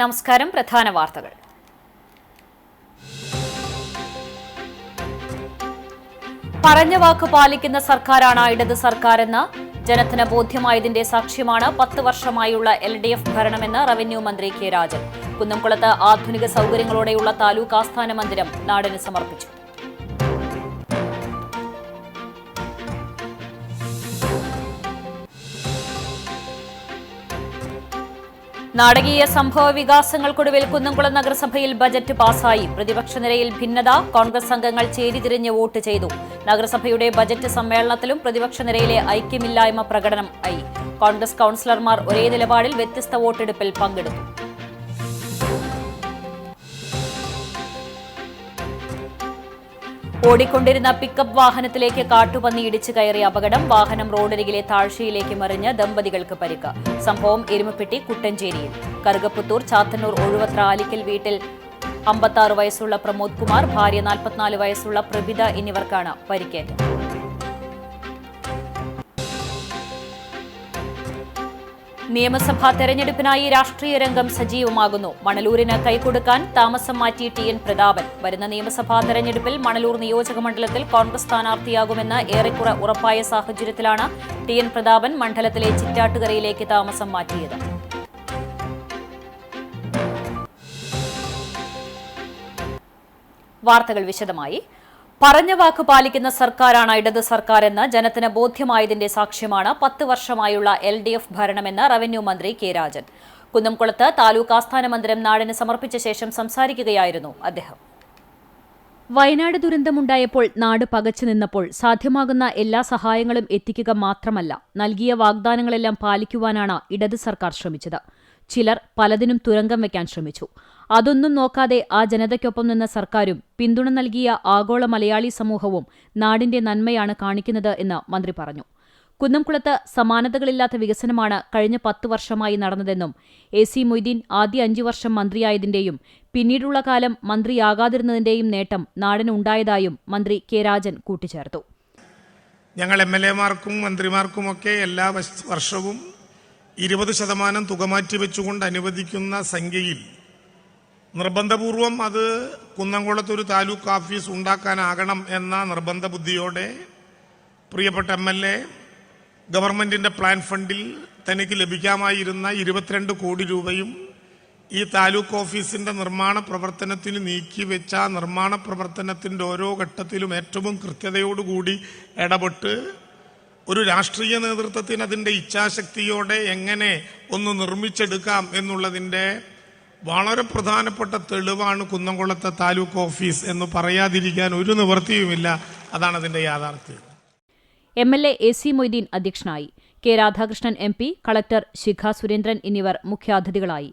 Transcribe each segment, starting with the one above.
നമസ്കാരം. പ്രധാന വാർത്തകൾ. പറഞ്ഞ വാക്ക് പാലിക്കുന്ന സർക്കാരാണ് ഇടത് സർക്കാരെന്ന് ജനത്തിന് ബോധ്യമായതിന്റെ സാക്ഷ്യമാണ് 10 വർഷമായുള്ള LDF ഭരണമെന്ന് റവന്യൂ മന്ത്രി കെ രാജൻ. കുന്നംകുളത്ത് ആധുനിക സൗകര്യങ്ങളോടെയുള്ള താലൂക്ക് ആസ്ഥാന മന്ദിരം നാടിന് സമർപ്പിച്ചു. നാടകീയ സംഭവ വികാസങ്ങൾക്കൊടുവിൽ കുന്നംകുളം നഗരസഭയിൽ ബജറ്റ് പാസായി. പ്രതിപക്ഷ നിരയിൽ ഭിന്നത, കോൺഗ്രസ് അംഗങ്ങൾ ചേരിതിരിഞ്ഞ് വോട്ട് ചെയ്തു. നഗരസഭയുടെ ബജറ്റ് സമ്മേളനത്തിലും പ്രതിപക്ഷ നിരയിലെ ഐക്യമില്ലായ്മ പ്രകടനമായി. കോൺഗ്രസ് കൌൺസിലർമാർ ഒരേ നിലപാടിൽ വ്യത്യസ്ത വോട്ടെടുപ്പിൽ പങ്കെടുത്തു. ഓടിക്കൊണ്ടിരുന്ന പിക്കപ്പ് വാഹനത്തിലേക്ക് കാട്ടുപന്നി ഇടിച്ചു കയറിയ അപകടം. വാഹനം റോഡരികിലെ താഴ്ചയിലേക്ക് മറിഞ്ഞ് ദമ്പതികൾക്ക് പരിക്ക്. സംഭവം എരുമപ്പെട്ടി കുട്ടഞ്ചേരിയിൽ. കറുകപ്പുത്തൂർ ചാത്തന്നൂർ ഒഴുവത്ര ആലിക്കൽ വീട്ടിൽ 56 വയസ്സുള്ള പ്രമോദ് കുമാർ, ഭാര്യ 44 വയസ്സുള്ള പ്രഭിത എന്നിവർക്കാണ് പരിക്കേറ്റത്. നിയമസഭാ തെരഞ്ഞെടുപ്പിനായി രാഷ്ട്രീയ രംഗം സജീവമാകുന്നു. മണലൂരിന് കൈകൊടുക്കാൻ താമസം മാറ്റി TN പ്രതാപൻ. വരുന്ന നിയമസഭാ തെരഞ്ഞെടുപ്പിൽ മണലൂർ നിയോജകമണ്ഡലത്തിൽ കോൺഗ്രസ് സ്ഥാനാർത്ഥിയാകുമെന്ന് ഏറെക്കുറെ ഉറപ്പായ സാഹചര്യത്തിലാണ് TN പ്രതാപൻ മണ്ഡലത്തിലെ ചിറ്റാട്ടുകരയിലേക്ക് താമസം മാറ്റിയത്. വാർത്തകൾ വിശദമായി. പറഞ്ഞ വാക്ക് പാലിക്കുന്ന സർക്കാരാണ് ഇടത് സർക്കാരെന്ന് ജനത്തിന് ബോധ്യമായതിന്റെ സാക്ഷ്യമാണ് 10 വർഷമായുള്ള LDF ഭരണമെന്ന് റവന്യൂ മന്ത്രി കെ രാജൻ. കുന്നംകുളത്ത് താലൂക്ക് ആസ്ഥാന മന്ദിരം നാടിന് സമർപ്പിച്ച ശേഷം സംസാരിക്കുകയായിരുന്നു അദ്ദേഹം. വയനാട് ദുരന്തമുണ്ടായപ്പോൾ നാട് പകച്ചു നിന്നപ്പോൾ സാധ്യമാകുന്ന എല്ലാ സഹായങ്ങളും എത്തിക്കുക മാത്രമല്ല, നൽകിയ വാഗ്ദാനങ്ങളെല്ലാം പാലിക്കുവാനാണ് ഇടത് സർക്കാർ ശ്രമിച്ചത്. ചിലർ പലതിനും തുരങ്കം വയ്ക്കാൻ ശ്രമിച്ചു. അതൊന്നും നോക്കാതെ ആ ജനതയ്ക്കൊപ്പം നിന്ന സർക്കാരും പിന്തുണ നൽകിയ ആഗോള മലയാളി സമൂഹവും നാടിന്റെ നന്മയാണ് കാണിക്കുന്നത് എന്ന് മന്ത്രി പറഞ്ഞു. കുന്നംകുളത്ത് സമാനതകളില്ലാത്ത വികസനമാണ് കഴിഞ്ഞ 10 വർഷമായി നടന്നതെന്നും AC മൊയ്തീൻ ആദ്യ 5 വർഷം മന്ത്രിയായതിന്റെയും പിന്നീടുള്ള കാലം മന്ത്രിയാകാതിരുന്നതിന്റെയും നേട്ടം നാടിനുണ്ടായതായും മന്ത്രി കെ രാജൻ കൂട്ടിച്ചേർത്തു. ഞങ്ങൾ MLA-മാർക്കും മന്ത്രിമാർക്കുമൊക്കെ എല്ലാ വർഷവും 20% തുക മാറ്റിവെച്ചുകൊണ്ട് അനുവദിക്കുന്ന സംഖ്യയിൽ നിർബന്ധപൂർവം അത് കുന്നംകുളത്തൊരു താലൂക്ക് ഓഫീസ് ഉണ്ടാക്കാനാകണം എന്ന നിർബന്ധ ബുദ്ധിയോടെ പ്രിയപ്പെട്ട MLA ഗവൺമെന്റിന്റെ പ്ലാൻ ഫണ്ടിൽ തനിക്ക് ലഭിക്കാമായിരുന്ന 22 കോടി രൂപയും ഈ താലൂക്ക് ഓഫീസിന്റെ നിർമ്മാണ പ്രവർത്തനത്തിന് നീക്കിവെച്ച നിർമ്മാണ പ്രവർത്തനത്തിന്റെ ഓരോ ഘട്ടത്തിലും ഏറ്റവും കൃത്യതയോടുകൂടി ഇടപെട്ട് ഒരു രാഷ്ട്രീയ നേതൃത്വത്തിന് അതിന്റെ ഇച്ഛാശക്തിയോടെ എങ്ങനെ ഒന്ന് നിർമ്മിച്ചെടുക്കാം എന്നുള്ളതിന്റെ വളരെ പ്രധാനപ്പെട്ട തെളിവാണ് കുന്നംകുളത്തെ താലൂക്ക് ഓഫീസ് എന്ന് പറയാതിരിക്കാൻ ഒരു നിവൃത്തിയുമില്ല. അതാണ് അതിന്റെ യാഥാർത്ഥ്യം. MLA AC മൊയ്തീൻ അധ്യക്ഷനായി. K Radhakrishnan MP, collector Shikha Surendran എന്നിവർ മുഖ്യാതിഥികളായി.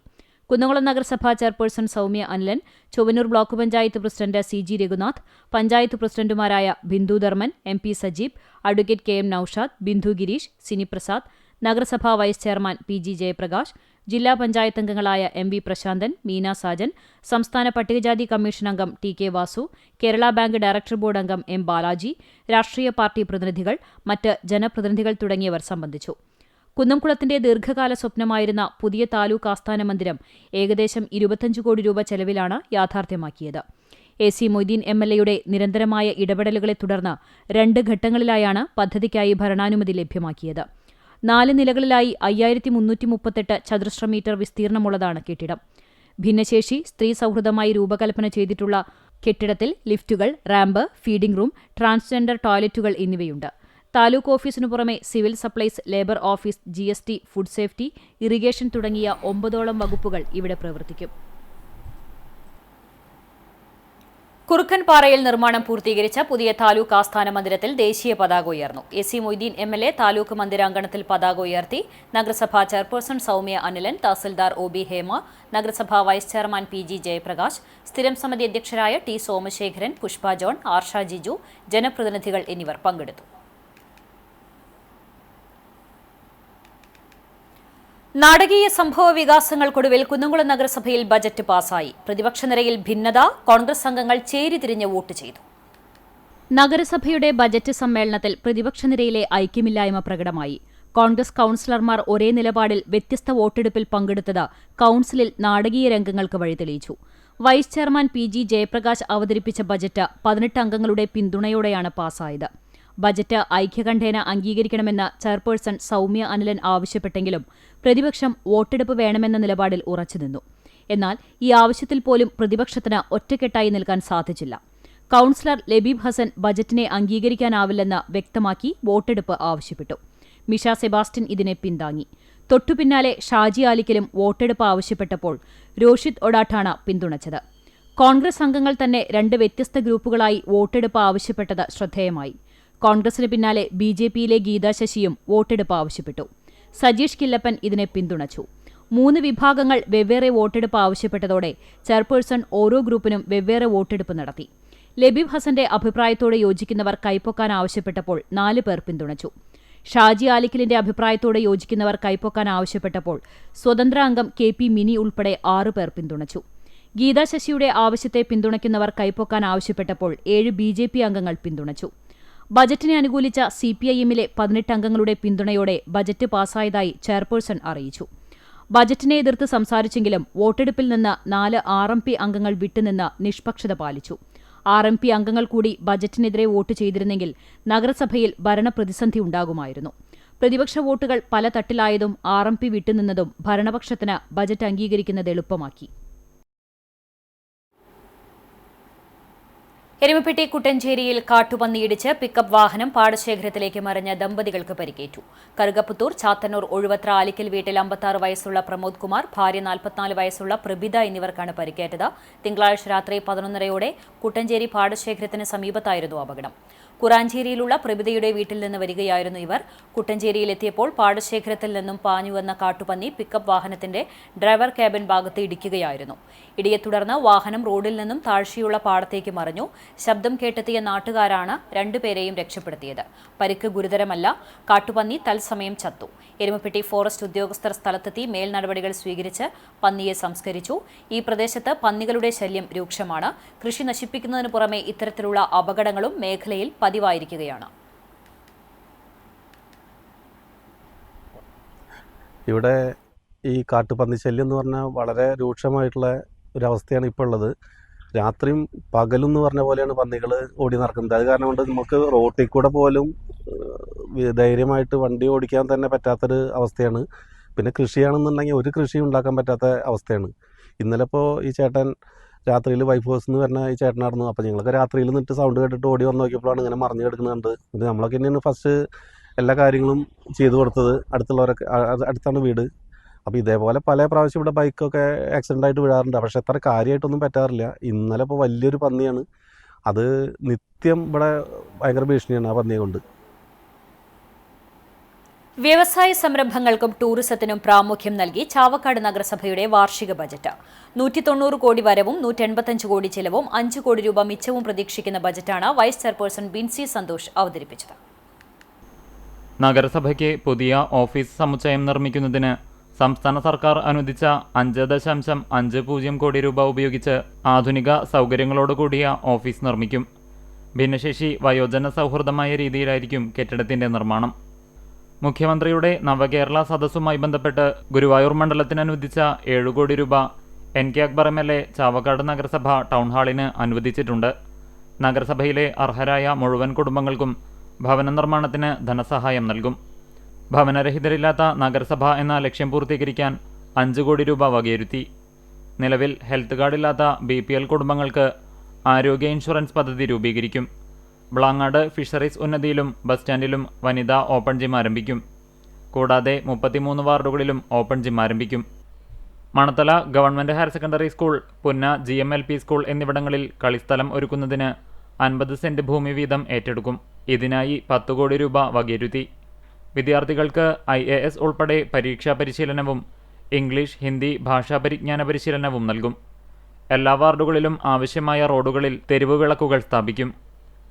കുന്നംകുളം നഗരസഭാ chairperson Soumya Anilan, Chowwannur block panchayat president CG Raghunath, panchayat പ്രസിഡന്റുമാരായ Bindu Dharman, MP Sajeeb, advocate KM Noushad, Bindu Girish, Sini Prasad, നഗരസഭാ വൈസ് ചെയർമാൻ PG ജയപ്രകാശ്, ജില്ലാ പഞ്ചായത്ത് അംഗങ്ങളായ MV പ്രശാന്തൻ, മീന സാജൻ, സംസ്ഥാന പട്ടികജാതി കമ്മീഷൻ അംഗം TK Vasu, Kerala bank director board അംഗം M ബാലാജി, രാഷ്ട്രീയ പാർട്ടി പ്രതിനിധികൾ, മറ്റ് ജനപ്രതിനിധികൾ തുടങ്ങിയവർ സംബന്ധിച്ചു. കുന്നംകുളത്തിന്റെ ദീർഘകാല സ്വപ്നമായിരുന്ന പുതിയ താലൂക്ക് ആസ്ഥാന മന്ദിരം ഏകദേശം 25 കോടി രൂപ ചെലവിലാണ് യാഥാർത്ഥ്യമാക്കിയത്. AC മൊയ്തീൻ MLA-യുടെ നിരന്തരമായ ഇടപെടലുകളെ തുടർന്ന് 2 ഘട്ടങ്ങളിലായാണ് പദ്ധതിക്കായി ഭരണാനുമതി ലഭ്യമാക്കിയത്. 4 നിലകളിലായി 5338 ചതുരശ്ര മീറ്റർ വിസ്തീർണമുള്ളതാണ് കെട്ടിടം. ഭിന്നശേഷി, സ്ത്രീ സൗഹൃദമായി രൂപകൽപ്പന ചെയ്തിട്ടുള്ള കെട്ടിടത്തിൽ ലിഫ്റ്റുകൾ, റാമ്പ്, ഫീഡിംഗ് റൂം, ട്രാൻസ്ജെൻഡർ ടോയ്ലറ്റുകൾ എന്നിവയുണ്ട്. താലൂക്ക് ഓഫീസിനു പുറമെ civil supplies, labour office, GST, food safety, irrigation തുടങ്ങിയ 9ഓളം വകുപ്പുകൾ ഇവിടെ പ്രവർത്തിക്കും. കുറുക്കൻപാറയിൽ നിർമ്മാണം പൂർത്തീകരിച്ച പുതിയ താലൂക്ക് ആസ്ഥാന മന്ദിരത്തിൽ ദേശീയ പതാക ഉയർന്നു. AC മൊയ്തീൻ MLA താലൂക്ക് മന്ദിരാങ്കണത്തിൽ പതാക ഉയർത്തി. നഗരസഭാ ചെയർപേഴ്സൺ സൗമ്യ അനിലൻ, തഹസിൽദാർ OB ഹേമ, നഗരസഭാ വൈസ് ചെയർമാൻ PG ജയപ്രകാശ്, സ്ഥിരം സമിതി അധ്യക്ഷരായ T സോമശേഖരൻ, പുഷ്പ ജോൺ, ആർഷ ജിജു, ജനപ്രതിനിധികൾ എന്നിവർ പങ്കെടുത്തു. നാടകീയ സംഭവ വികാസങ്ങൾക്കൊടുവിൽ കുന്നംകുളം നഗരസഭയിൽ ബജറ്റ് പാസായി. പ്രതിപക്ഷ നിരയിൽ ഭിന്നത, കോൺഗ്രസ് അംഗങ്ങൾ ചേരിതിരിഞ്ഞ് വോട്ട് ചെയ്തു. നഗരസഭയുടെ ബജറ്റ് സമ്മേളനത്തിൽ പ്രതിപക്ഷ നിരയിലെ ഐക്യമില്ലായ്മ പ്രകടമായി. കോൺഗ്രസ് കൌൺസിലർമാർ ഒരേ നിലപാടിൽ വ്യത്യസ്ത വോട്ടെടുപ്പിൽ പങ്കെടുത്തത് കൌൺസിലിൽ നാടകീയ രംഗങ്ങൾക്ക് വഴിതെളിയിച്ചു. Vice chairman P G Jayaprakash അവതരിപ്പിച്ച ബജറ്റ് 18 അംഗങ്ങളുടെ പിന്തുണയോടെയാണ് പാസായത്. ബജറ്റ് ഐക്യകണ്ഠേന അംഗീകരിക്കണമെന്ന് ചെയർപേഴ്സൺ സൗമ്യ അനിലൻ ആവശ്യപ്പെട്ടെങ്കിലും പ്രതിപക്ഷം വോട്ടെടുപ്പ് വേണമെന്ന നിലപാടിൽ ഉറച്ചുനിന്നു. എന്നാൽ ഈ ആവശ്യത്തിൽ പോലും പ്രതിപക്ഷത്തിന് ഒറ്റക്കെട്ടായി നിൽക്കാൻ സാധിച്ചില്ല. കൌൺസിലർ ലബീബ് ഹസൻ ബജറ്റിനെ അംഗീകരിക്കാനാവില്ലെന്ന് വ്യക്തമാക്കി വോട്ടെടുപ്പ് ആവശ്യപ്പെട്ടു. മിഷ സെബാസ്റ്റ്യൻ ഇതിനെ പിന്താങ്ങി. തൊട്ടുപിന്നാലെ ഷാജി ആലിക്കലും വോട്ടെടുപ്പ് ആവശ്യപ്പെട്ടപ്പോൾ രോഷിത് ഒഡാട്ടാണ് പിന്തുണച്ചത്. കോൺഗ്രസ് അംഗങ്ങൾ തന്നെ 2 വ്യത്യസ്ത ഗ്രൂപ്പുകളായി വോട്ടെടുപ്പ് ആവശ്യപ്പെട്ടത് ശ്രദ്ധേയമായി. കോൺഗ്രസിന് പിന്നാലെ ബിജെപിയിലെ ഗീതാ ശശിയും വോട്ടെടുപ്പ് ആവശ്യപ്പെട്ടു. സജീഷ് കില്ലപ്പൻ ഇതിനെ പിന്തുണച്ചു. 3 വിഭാഗങ്ങൾ വെവ്വേറെ വോട്ടെടുപ്പ് ആവശ്യപ്പെട്ടതോടെ ചെയർപേഴ്സൺ ഓരോ ഗ്രൂപ്പിനും വെവ്വേറെ വോട്ടെടുപ്പ് നടത്തി. ലബീബ് ഹസന്റെ അഭിപ്രായത്തോടെ യോജിക്കുന്നവർ കൈപ്പൊക്കാൻ ആവശ്യപ്പെട്ടപ്പോൾ 4 പേർ പിന്തുണച്ചു. ഷാജി ആലിക്കലിന്റെ അഭിപ്രായത്തോടെ യോജിക്കുന്നവർ കൈപ്പൊക്കാൻ ആവശ്യപ്പെട്ടപ്പോൾ സ്വതന്ത്ര അംഗം കെ പി മിനി ഉൾപ്പെടെ 6 പേർ പിന്തുണച്ചു. ഗീതാ ശശിയുടെ ആവശ്യത്തെ പിന്തുണയ്ക്കുന്നവർ കൈപ്പൊക്കാൻ ആവശ്യപ്പെട്ടപ്പോൾ 7 ബിജെപി അംഗങ്ങൾ പിന്തുണച്ചു. ബജറ്റിനെ അനുകൂലിച്ച സിപിഐഎമ്മിലെ 18 അംഗങ്ങളുടെ പിന്തുണയോടെ ബജറ്റ് പാസായതായി ചെയർപേഴ്സൺ അറിയിച്ചു. ബജറ്റിനെ എതിർത്ത് സംസാരിച്ചെങ്കിലും വോട്ടെടുപ്പിൽ നിന്ന് 4 RMP അംഗങ്ങൾ വിട്ടുനിന്ന് നിഷ്പക്ഷത പാലിച്ചു. RMP അംഗങ്ങൾ കൂടി ബജറ്റിനെതിരെ വോട്ട് ചെയ്തിരുന്നെങ്കിൽ നഗരസഭയിൽ ഭരണപ്രതിസന്ധി ഉണ്ടാകുമായിരുന്നു. പ്രതിപക്ഷ വോട്ടുകൾ പല തട്ടിലായതും RMP വിട്ടുനിന്നതും ഭരണപക്ഷത്തിന് ബജറ്റ് അംഗീകരിക്കുന്നത് എളുപ്പമാക്കി. എരുമപ്പെട്ടി കുട്ടഞ്ചേരിയിൽ കാട്ടുപന്നിയിടിച്ച് പിക്കപ്പ് വാഹനം പാടശേഖരത്തിലേക്ക് മറിഞ്ഞ ദമ്പതികൾക്ക് പരിക്കേറ്റു. കറുകപ്പുത്തൂർ ചാത്തന്നൂർ ഒഴുവത്ര ആലിക്കൽ വീട്ടിൽ 56 വയസ്സുള്ള പ്രമോദ് കുമാർ, ഭാര്യ 44 വയസ്സുള്ള പ്രബിത എന്നിവർക്കാണ് പരിക്കേറ്റത്. തിങ്കളാഴ്ച രാത്രി 11:30 കുട്ടഞ്ചേരി പാടശേഖരത്തിന് സമീപത്തായിരുന്നു അപകടം. കുറാഞ്ചേരിയിലുള്ള പ്രബിതയുടെ വീട്ടിൽ നിന്ന് വരികയായിരുന്നു ഇവർ. കുട്ടഞ്ചേരിയിലെത്തിയപ്പോൾ പാടശേഖരത്തിൽ നിന്നും പാഞ്ഞുവന്ന കാട്ടുപന്നി പിക്കപ്പ് വാഹനത്തിന്റെ ഡ്രൈവർ ക്യാബിൻ ഭാഗത്ത് ഇടിക്കുകയായിരുന്നു. ഇടിയെ തുടർന്ന് വാഹനം റോഡിൽ നിന്നും താഴ്ചയുള്ള പാടത്തേക്ക് മറിഞ്ഞു. ശബ്ദം കേട്ടെത്തിയ നാട്ടുകാരാണ് 2 പേരെയും രക്ഷപ്പെടുത്തിയത്. പരിക്ക് ഗുരുതരമല്ല. കാട്ടുപന്നി തത്സമയം ചത്തു. എരുമപ്പെട്ടി ഫോറസ്റ്റ് ഉദ്യോഗസ്ഥർ സ്ഥലത്തെത്തി മേൽ നടപടികൾ സ്വീകരിച്ച് പന്നിയെ സംസ്കരിച്ചു. ഈ പ്രദേശത്ത് പന്നികളുടെ ശല്യം രൂക്ഷമാണ്. കൃഷി നശിപ്പിക്കുന്നതിനു പുറമെ ഇത്തരത്തിലുള്ള അപകടങ്ങളും മേഖലയിൽ പതിവായിരിക്കുകയാണ്. ഇവിടെ ഈ കാട്ടുപന്നി ശല്യം എന്ന് പറഞ്ഞാൽ വളരെ രൂക്ഷമായിട്ടുള്ള ഒരവസ്ഥയാണ് ഇപ്പോൾ ഉള്ളത്. രാത്രിയും പകലും എന്ന് പറഞ്ഞ പോലെയാണ് പന്നികൾ ഓടി നടക്കുന്നത്. അത് കാരണം കൊണ്ട് നമുക്ക് റോട്ടിൽ കൂടെ പോലും ധൈര്യമായിട്ട് വണ്ടി ഓടിക്കാൻ തന്നെ പറ്റാത്തൊരു അവസ്ഥയാണ്. പിന്നെ കൃഷിയാണെന്നുണ്ടെങ്കിൽ ഒരു കൃഷി ഉണ്ടാക്കാൻ പറ്റാത്ത അവസ്ഥയാണ്. ഇന്നലെ ഇപ്പോൾ ഈ ചേട്ടൻ രാത്രിയിൽ വൈഫ് ഹൗസ് എന്ന് പറഞ്ഞ ഈ ചേട്ടനായിരുന്നു. അപ്പോൾ ഞങ്ങളൊക്കെ രാത്രിയിൽ നിന്നിട്ട് സൗണ്ട് കേട്ടിട്ട് ഓടി വന്ന് നോക്കിയപ്പോഴാണ് ഇങ്ങനെ മറിഞ്ഞു കിടക്കുന്നുണ്ട്. പിന്നെ നമ്മളൊക്കെ തന്നെയാണ് ഫസ്റ്റ് എല്ലാ കാര്യങ്ങളും ചെയ്തു കൊടുത്തത്. അടുത്തുള്ളവരൊക്കെ അടുത്താണ് വീട്. അപ്പോൾ ഇതേപോലെ പല പ്രാവശ്യം ഇവിടെ ബൈക്കൊക്കെ ആക്സിഡൻ്റ് ആയിട്ട് വീഴാറുണ്ട്. പക്ഷേ അത്ര കാര്യമായിട്ടൊന്നും പറ്റാറില്ല. ഇന്നലെ ഇപ്പോൾ വലിയൊരു പന്നിയാണ്. അത് നിത്യം ഇവിടെ ഭയങ്കര ഭീഷണിയാണ് ആ പന്നിയെ കൊണ്ട്. വ്യവസായ സംരംഭങ്ങൾക്കും ടൂറിസത്തിനും പ്രാമുഖ്യം നൽകി ചാവക്കാട് നഗരസഭയുടെ വാർഷിക ബജറ്റ് 190 കോടി വരവും 185 കോടി ചെലവും 5 കോടി രൂപ മിച്ചവും പ്രതീക്ഷിക്കുന്ന ബജറ്റാണ് വൈസ് ചെയർപേഴ്സൺ ബിൻസി സന്തോഷ് അവതരിപ്പിച്ചത്. നഗരസഭയ്ക്ക് പുതിയ ഓഫീസ് സമുച്ചയം നിർമ്മിക്കുന്നതിന് സംസ്ഥാന സർക്കാർ അനുവദിച്ച 5.50 കോടി രൂപ ഉപയോഗിച്ച് ആധുനിക സൗകര്യങ്ങളോടുകൂടിയ ഓഫീസ് നിർമ്മിക്കും. ഭിന്നശേഷി വയോജന സൗഹൃദമായ രീതിയിലായിരിക്കും കെട്ടിടത്തിന്റെ നിർമ്മാണം. മുഖ്യമന്ത്രിയുടെ നവകേരള സദസ്സുമായി ബന്ധപ്പെട്ട് ഗുരുവായൂർ മണ്ഡലത്തിന് അനുവദിച്ച 7 കോടി രൂപ NK അക്ബർ MLA ചാവക്കാട് നഗരസഭ ടൗൺ ഹാളിന് അനുവദിച്ചിട്ടുണ്ട്. നഗരസഭയിലെ അർഹരായ മുഴുവൻ കുടുംബങ്ങൾക്കും ഭവന നിർമ്മാണത്തിന് ധനസഹായം നൽകും. ഭവനരഹിതരില്ലാത്ത നഗരസഭ എന്ന ലക്ഷ്യം പൂർത്തീകരിക്കാൻ 5 കോടി രൂപ വകയിരുത്തി. നിലവിൽ ഹെൽത്ത് കാർഡില്ലാത്ത BPL കുടുംബങ്ങൾക്ക് ആരോഗ്യ ഇൻഷുറൻസ് പദ്ധതി രൂപീകരിക്കും. ബ്ലാങ്ങാട് ഫിഷറീസ് ഉന്നതിയിലും ബസ് സ്റ്റാൻഡിലും വനിതാ ഓപ്പൺ ജിം ആരംഭിക്കും. കൂടാതെ 33 വാർഡുകളിലും ഓപ്പൺ ജിം ആരംഭിക്കും. Manathala government higher secondary school, Punna GMLP school എന്നിവിടങ്ങളിൽ കളിസ്ഥലം ഒരുക്കുന്നതിന് 50 സെന്റ് ഭൂമി വീതം ഏറ്റെടുക്കും. ഇതിനായി 10 കോടി രൂപ വകയിരുത്തി. വിദ്യാർത്ഥികൾക്ക് IAS ഉൾപ്പെടെ പരീക്ഷാ പരിശീലനവും ഇംഗ്ലീഷ്, ഹിന്ദി ഭാഷാ പരിജ്ഞാന പരിശീലനവും നൽകും. എല്ലാ വാർഡുകളിലും ആവശ്യമായ റോഡുകളിൽ തെരുവ് വിളക്കുകൾ സ്ഥാപിക്കും.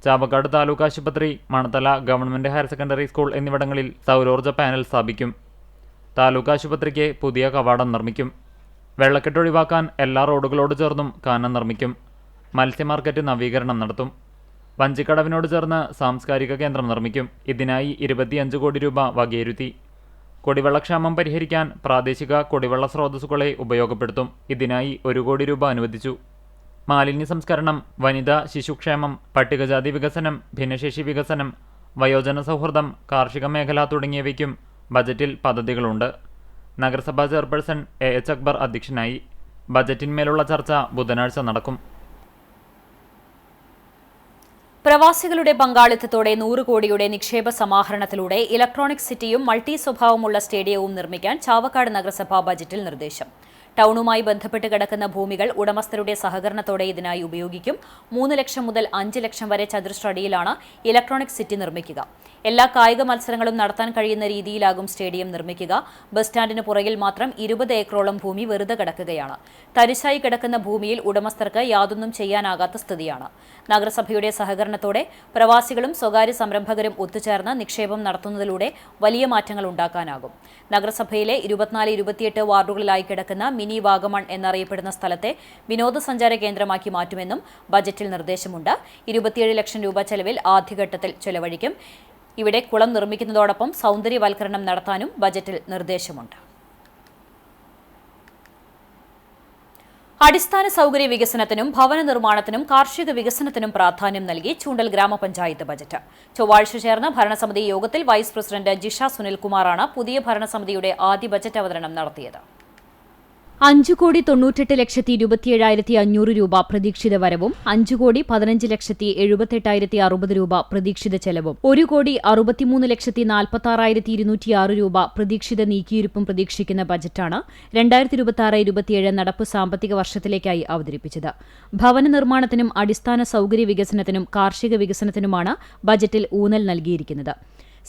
ചാവക്കാട് താലൂക്ക് ആശുപത്രി, Manathala government higher secondary school എന്നിവിടങ്ങളിൽ സൗരോർജ്ജ പാനൽ സ്ഥാപിക്കും. താലൂക്ക് ആശുപത്രിക്ക് പുതിയ കവാടം നിർമ്മിക്കും. വെള്ളക്കെട്ട് ഒഴിവാക്കാൻ എല്ലാ റോഡുകളോട് ചേർന്നും കാനം നിർമ്മിക്കും. മത്സ്യ മാർക്കറ്റ് നവീകരണം നടത്തും. വഞ്ചിക്കടവിനോട് ചേർന്ന് സാംസ്കാരിക കേന്ദ്രം നിർമ്മിക്കും. ഇതിനായി 25 കോടി രൂപ വകയിരുത്തി. കുടിവെള്ളക്ഷാമം പരിഹരിക്കാൻ പ്രാദേശിക കുടിവെള്ള സ്രോതസ്സുകളെ ഉപയോഗപ്പെടുത്തും. ഇതിനായി 1 കോടി രൂപ അനുവദിച്ചു. മാലിന്യ സംസ്കരണം, വനിതാ ശിശുക്ഷേമം, പട്ടികജാതി വികസനം, ഭിന്നശേഷി വികസനം, വയോജന സൗഹൃദം, കാർഷിക മേഖല തുടങ്ങിയവയ്ക്കും ബജറ്റിൽ പദ്ധതികളുണ്ട്. നഗരസഭാ ചെയർപേഴ്സൺ AH അക്ബർ അധ്യക്ഷനായി. ബജറ്റിന്മേലുള്ള ചർച്ച ബുധനാഴ്ച നടക്കും. പ്രവാസികളുടെ പങ്കാളിത്തത്തോടെ 100 കോടിയുടെ നിക്ഷേപ സമാഹരണത്തിലൂടെ ഇലക്ട്രോണിക് സിറ്റിയും മൾട്ടി സ്വഭാവമുള്ള സ്റ്റേഡിയവും നിർമ്മിക്കാൻ ചാവക്കാട് നഗരസഭ ബജറ്റിൽ നിർദ്ദേശം. ടൗണുമായി ബന്ധപ്പെട്ട് കിടക്കുന്ന ഭൂമികൾ ഉടമസ്ഥരുടെ സഹകരണത്തോടെ ഇതിനായി ഉപയോഗിക്കും. 3 ലക്ഷം മുതൽ 5 ലക്ഷം വരെ ചതുരശ്ര അടിയിലാണ് ഇലക്ട്രോണിക് സിറ്റി നിർമ്മിക്കുക. എല്ലാ കായിക മത്സരങ്ങളും നടത്താൻ കഴിയുന്ന രീതിയിലാകും സ്റ്റേഡിയം നിർമ്മിക്കുക. ബസ് സ്റ്റാൻഡിന് പുറകിൽ മാത്രം 20 ഏക്കറോളം ഭൂമി വെറുതെ കിടക്കുകയാണ്. തരിശായി കിടക്കുന്ന ഭൂമിയിൽ ഉടമസ്ഥർക്ക് യാതൊന്നും ചെയ്യാനാകാത്ത സ്ഥിതിയാണ്. നഗരസഭയുടെ സഹകരണത്തോടെ പ്രവാസികളും സ്വകാര്യ സംരംഭകരും ഒത്തുചേർന്ന് നിക്ഷേപം നടത്തുന്നതിലൂടെ വലിയ മാറ്റങ്ങൾ ഉണ്ടാക്കാനാകും. നഗരസഭയിലെ 24-28 വാർഡുകളിലായി കിടക്കുന്ന മിനി വാഗമൺ എന്നറിയപ്പെടുന്ന സ്ഥലത്തെ വിനോദസഞ്ചാര കേന്ദ്രമാക്കി മാറ്റുമെന്നും ബജറ്റിൽ നിർദ്ദേശമുണ്ട്. 27 ലക്ഷം രൂപ ചെലവിൽ ആദ്യഘട്ടത്തിൽ ചെലവഴിക്കും. ഇവിടെ കുളം നിർമ്മിക്കുന്നതോടൊപ്പം സൗന്ദര്യവൽക്കരണം നടത്താനും ബജറ്റിൽ നിർദ്ദേശമുണ്ട്. അടിസ്ഥാന സൗകര്യ വികസനത്തിനും ഭവന നിർമ്മാണത്തിനും കാർഷിക വികസനത്തിനും പ്രാധാന്യം നൽകി ചൂണ്ടൽ ഗ്രാമപഞ്ചായത്ത് ബജറ്റ്. ചൊവ്വാഴ്ച ചേർന്ന ഭരണസമിതി യോഗത്തിൽ വൈസ് പ്രസിഡന്റ് ജിഷ സുനിൽകുമാറാണ് പുതിയ ഭരണസമിതിയുടെ ആദ്യ ബജറ്റ് അവതരണം നടത്തിയത്. 5,97,27,500 രൂപ പ്രതീക്ഷിത വരവും 5,15,78,060 രൂപ പ്രതീക്ഷിത ചെലവും 1,63,46,206 രൂപ പ്രതീക്ഷിത നീക്കിയിരുപ്പും പ്രതീക്ഷിക്കുന്ന ബജറ്റാണ് 2026-27 നടപ്പ് സാമ്പത്തിക വർഷത്തിലേക്കായി അവതരിപ്പിച്ചത്. ഭവന നിർമ്മാണത്തിനും അടിസ്ഥാന സൗകര്യ വികസനത്തിനും കാർഷിക വികസനത്തിനുമാണ് ബജറ്റിൽ ഊന്നൽ നൽകിയിരിക്കുന്നത്.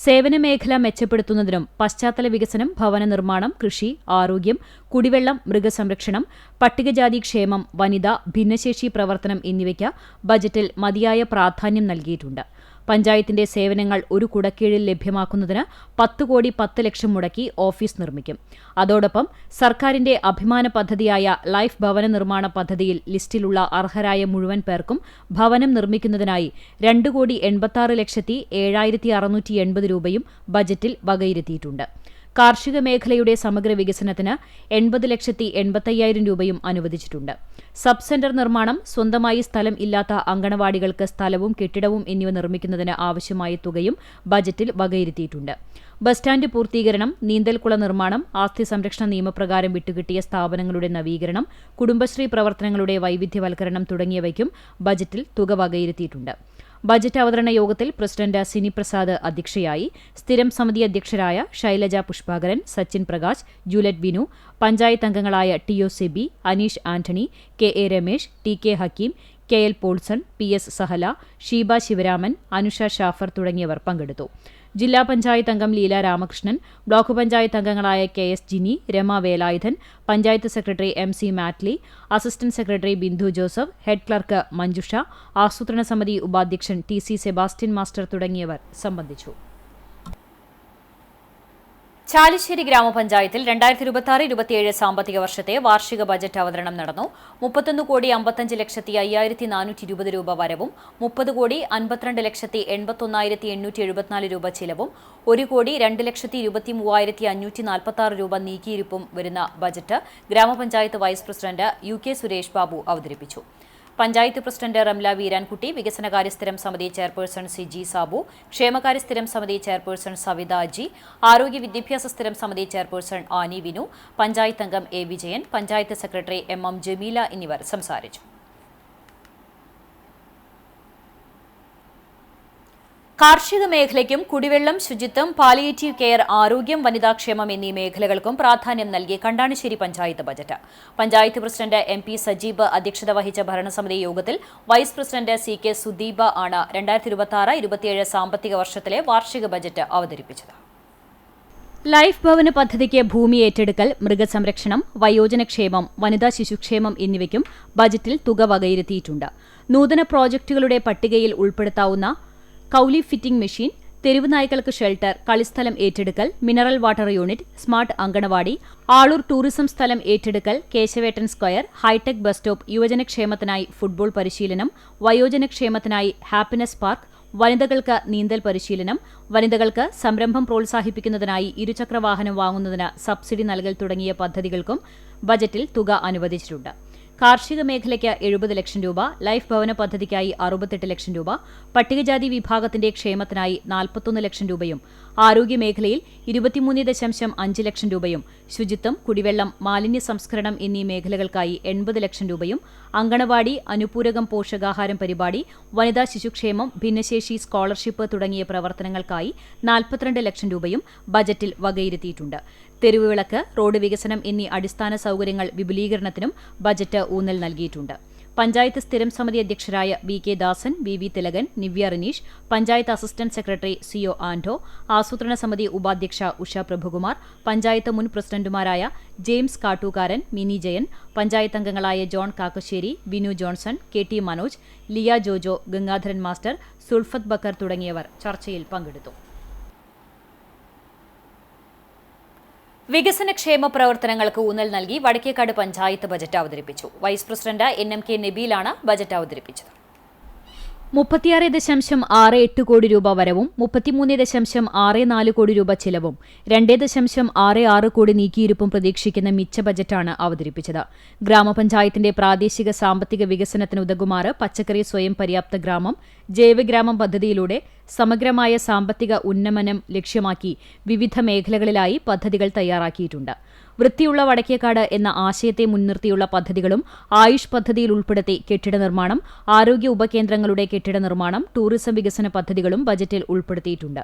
സേവന മേഖല മെച്ചപ്പെടുത്തുന്നതിനും പശ്ചാത്തല വികസനം, ഭവന നിർമ്മാണം, കൃഷി, ആരോഗ്യം, കുടിവെള്ളം, മൃഗസംരക്ഷണം, പട്ടികജാതി ക്ഷേമം, വനിത, ഭിന്നശേഷി പ്രവർത്തനം എന്നിവയ്ക്ക് ബജറ്റിൽ മതിയായ പ്രാധാന്യം നൽകിയിട്ടുണ്ട്. പഞ്ചായത്തിന്റെ സേവനങ്ങൾ ഒരു കുടക്കീഴിൽ ലഭ്യമാക്കുന്നതിന് 10 കോടി 10 ലക്ഷം മുടക്കി ഓഫീസ് നിർമ്മിക്കും. അതോടൊപ്പം സർക്കാരിന്റെ അഭിമാന പദ്ധതിയായ ലൈഫ് ഭവന നിർമ്മാണ പദ്ധതിയിൽ ലിസ്റ്റിലുള്ള അർഹരായ മുഴുവൻ പേർക്കും ഭവനം നിർമ്മിക്കുന്നതിനായി 2,86,7,680 രൂപയും ബജറ്റിൽ വകയിരുത്തിയിട്ടുണ്ട്. കാർഷിക മേഖലയുടെ സമഗ്ര വികസനത്തിന് 80,85,000 രൂപയും അനുവദിച്ചിട്ടുണ്ട്. സബ് സെന്റർ നിർമ്മാണം, സ്വന്തമായി സ്ഥലം ഇല്ലാത്ത അങ്കണവാടികൾക്ക് സ്ഥലവും കെട്ടിടവും എന്നിവ നിർമ്മിക്കുന്നതിന് ആവശ്യമായ തുകയും ബജറ്റിൽ വകയിരുത്തിയിട്ടുണ്ട്. ബസ് സ്റ്റാൻഡ് പൂർത്തീകരണം, നീന്തൽക്കുള നിർമ്മാണം, ആസ്തി സംരക്ഷണ നിയമപ്രകാരം വിട്ടുകിട്ടിയ സ്ഥാപനങ്ങളുടെ നവീകരണം, കുടുംബശ്രീ പ്രവർത്തനങ്ങളുടെ വൈവിധ്യവൽക്കരണം തുടങ്ങിയവയ്ക്കും ബജറ്റിൽ തുക വകയിരുത്തിയിട്ടുണ്ട്. ബജറ്റ് അവതരണ യോഗത്തിൽ പ്രസിഡന്റ് സിനി പ്രസാദ് അധ്യക്ഷയായി. സ്ഥിരം സമിതി അധ്യക്ഷരായ ശൈലജ പുഷ്പാകരൻ, സച്ചിൻ പ്രകാശ്, ജൂലറ്റ് ബിനു, പഞ്ചായത്ത് അംഗങ്ങളായ TO Sebi, Aneesh Antony, KA Ramesh, TK Hakkim, KL Paulson, PS Sahala, Sheeba Sivaraman, Anusha Shafar തുടങ്ങിയവർ പങ്കെടുത്തു. ജില്ലാ പഞ്ചായത്ത് അംഗം ലീല രാമകൃഷ്ണൻ, ബ്ലോക്ക് പഞ്ചായത്ത് അംഗങ്ങളായ KS Jini, Rama Velayudhan, panchayat secretary MC Mattoli, assistant secretary Bindu Joseph, head clerk Manjusha, ആസൂത്രണ സമിതി ഉപാധ്യക്ഷൻ TC സെബാസ്റ്റ്യൻ മാസ്റ്റർ തുടങ്ങിയവർ സംബന്ധിച്ചു. ചാലിശ്ശേരി ഗ്രാമപഞ്ചായത്തിൽ 2026-27 സാമ്പത്തിക വർഷത്തെ വാർഷിക ബജറ്റ് അവതരണം നടന്നു. 31,55,5,420 രൂപ വരവും 30,52,81,874 രൂപ ചിലവും 1,02,23,546 രൂപ നീക്കിയിരിപ്പും വരുന്ന ബജറ്റ് ഗ്രാമപഞ്ചായത്ത് vice president UK Suresh Babu അവതരിപ്പിച്ചു. പഞ്ചായത്ത് പ്രസിഡന്റ് റംല വീരാൻകുട്ടി, വികസനകാര്യ സ്ഥിരം സമിതി ചെയർപേഴ്സൺ CG സാബു, ക്ഷേമകാര്യ സ്ഥിരം സമിതി ചെയർപേഴ്സൺ സവിത അജി, ആരോഗ്യ വിദ്യാഭ്യാസ സ്ഥിരം സമിതി ചെയർപേഴ്സൺ ആനി വിനു, പഞ്ചായത്ത് അംഗം A Vijayan, panchayat secretary MM Jameela എന്നിവർ സംസാരിച്ചു. കാർഷിക മേഖലയ്ക്കും കുടിവെള്ളം, ശുചിത്വം, പാലിയേറ്റീവ് കെയർ, ആരോഗ്യം, വനിതാക്ഷേമം എന്നീ മേഖലകൾക്കും പ്രാധാന്യം നൽകി Kandanassery panchayat budget. Panchayat president MP Sajeeb അധ്യക്ഷത വഹിച്ച ഭരണസമിതി യോഗത്തിൽ വൈസ് പ്രസിഡന്റ് CK സുദീപ ആണ് 2026-27 സാമ്പത്തിക വർഷത്തിലെ വാർഷിക ബജറ്റ് അവതരിപ്പിച്ചത്. ലൈഫ് ഭവന പദ്ധതിക്ക് ഭൂമി ഏറ്റെടുക്കൽ, മൃഗസംരക്ഷണം, വയോജനക്ഷേമം, വനിതാ ശിശുക്ഷേമം എന്നിവയ്ക്കും ബജറ്റിൽ തുക വകയിരുത്തിയിട്ടുണ്ട്. നൂതന പ്രോജക്ടുകളുടെ പട്ടികയിൽ ഉൾപ്പെടുത്താവുന്ന കൌലി ഫിറ്റിംഗ് മെഷീൻ, തെരുവ് നായ്ക്കൾക്ക് ഷെൽട്ടർ, കളിസ്ഥലം ഏറ്റെടുക്കൽ, mineral water unit, smart anganwadi, Aloor tourism സ്ഥലം ഏറ്റെടുക്കൽ, കേശവേട്ടൻ സ്ക്വയർ, ഹൈടെക് ബസ് സ്റ്റോപ്പ്, യുവജനക്ഷേമത്തിനായി ഫുട്ബോൾ പരിശീലനം, വയോജനക്ഷേമത്തിനായി ഹാപ്പിനെസ് പാർക്ക്, വനിതകൾക്ക് നീന്തൽ പരിശീലനം, വനിതകൾക്ക് സംരംഭം പ്രോത്സാഹിപ്പിക്കുന്നതിനായി ഇരുചക്രവാഹനം വാങ്ങുന്നതിന് സബ്സിഡി നൽകൽ തുടങ്ങിയ പദ്ധതികൾക്കും ബജറ്റിൽ തുക അനുവദിച്ചിട്ടുണ്ട്. കാർഷിക മേഖലയ്ക്ക് 70 ലക്ഷം രൂപ, ലൈഫ് ഭവന പദ്ധതിക്കായി 68 ലക്ഷം രൂപ, പട്ടികജാതി വിഭാഗത്തിന്റെ ക്ഷേമത്തിനായി 41 ലക്ഷം രൂപയും ആരോഗ്യമേഖലയിൽ 23.5 ലക്ഷം രൂപയും ശുചിത്വം, കുടിവെള്ളം, മാലിന്യ സംസ്കരണം എന്നീ മേഖലകൾക്കായി 80 ലക്ഷം രൂപയും അങ്കണവാടി, അനുപൂരകം പോഷകാഹാരം പരിപാടി, വനിതാ ശിശുക്ഷേമം, ഭിന്നശേഷി സ്കോളർഷിപ്പ് തുടങ്ങിയ പ്രവർത്തനങ്ങൾക്കായി 42 ലക്ഷം രൂപയും ബജറ്റിൽ വകയിരുത്തിയിട്ടുണ്ട്. തെരുവ് വിളക്ക്, റോഡ് വികസനം എന്നീ അടിസ്ഥാന സൌകര്യങ്ങൾ വിപുലീകരണത്തിനും ബജറ്റ് ഊന്നൽ നൽകിയിട്ടുണ്ട്. പഞ്ചായത്ത് സ്ഥിരം സമിതി അധ്യക്ഷരായ V K. Dasan, V. Thilakan, Nivya Rineesh, panchayat assistant secretary CO Anto, ആസൂത്രണ സമിതി ഉപാധ്യക്ഷ ഉഷ പ്രഭുകുമാർ, പഞ്ചായത്ത് മുൻ പ്രസിഡന്റുമാരായ ജെയിംസ് കാട്ടൂക്കാരൻ, മിനി ജയൻ, പഞ്ചായത്ത് അംഗങ്ങളായ John Kakkassery, Vinu Johnson, K T. Manoj, Liya Jojo, Gangadharan master, Sulfath Bakkar തുടങ്ങിയവർ ചർച്ചയിൽ പങ്കെടുത്തു. വികസനക്ഷേമ പ്രവർത്തനങ്ങൾക്ക് ഊന്നൽ നൽകി വടക്കേക്കാട് പഞ്ചായത്ത് ബജറ്റ് അവതരിപ്പിച്ചു. വൈസ് പ്രസിഡന്റ് NMK നബീലാണ് ബജറ്റ് അവതരിപ്പിച്ചത്. 36.68 കോടി രൂപ വരവും 33.64 കോടി രൂപ ചിലവും 2.66 കോടി നീക്കിയിരുപ്പും പ്രതീക്ഷിക്കുന്ന മിച്ച ബജറ്റാണ് അവതരിപ്പിച്ചത്. ഗ്രാമപഞ്ചായത്തിന്റെ പ്രാദേശിക സാമ്പത്തിക വികസനത്തിന് ഉതകുമാറ് പച്ചക്കറി സ്വയം പര്യാപ്ത ഗ്രാമം, ജൈവഗ്രാമം പദ്ധതിയിലൂടെ സമഗ്രമായ സാമ്പത്തിക ഉന്നമനം ലക്ഷ്യമാക്കി വിവിധ മേഖലകളിലായി പദ്ധതികൾ തയ്യാറാക്കിയിട്ടുണ്ട്. വൃത്തിയുള്ള വടക്കേക്കാട് എന്ന ആശയത്തെ മുൻനിർത്തിയുള്ള പദ്ധതികളും ആയുഷ് പദ്ധതിയിൽ ഉൾപ്പെടുത്തി കെട്ടിട നിർമ്മാണം, ആരോഗ്യ ഉപകേന്ദ്രങ്ങളുടെ കെട്ടിട നിർമ്മാണം, ടൂറിസം വികസന പദ്ധതികളും ബജറ്റിൽ ഉൾപ്പെടുത്തിയിട്ടുണ്ട്.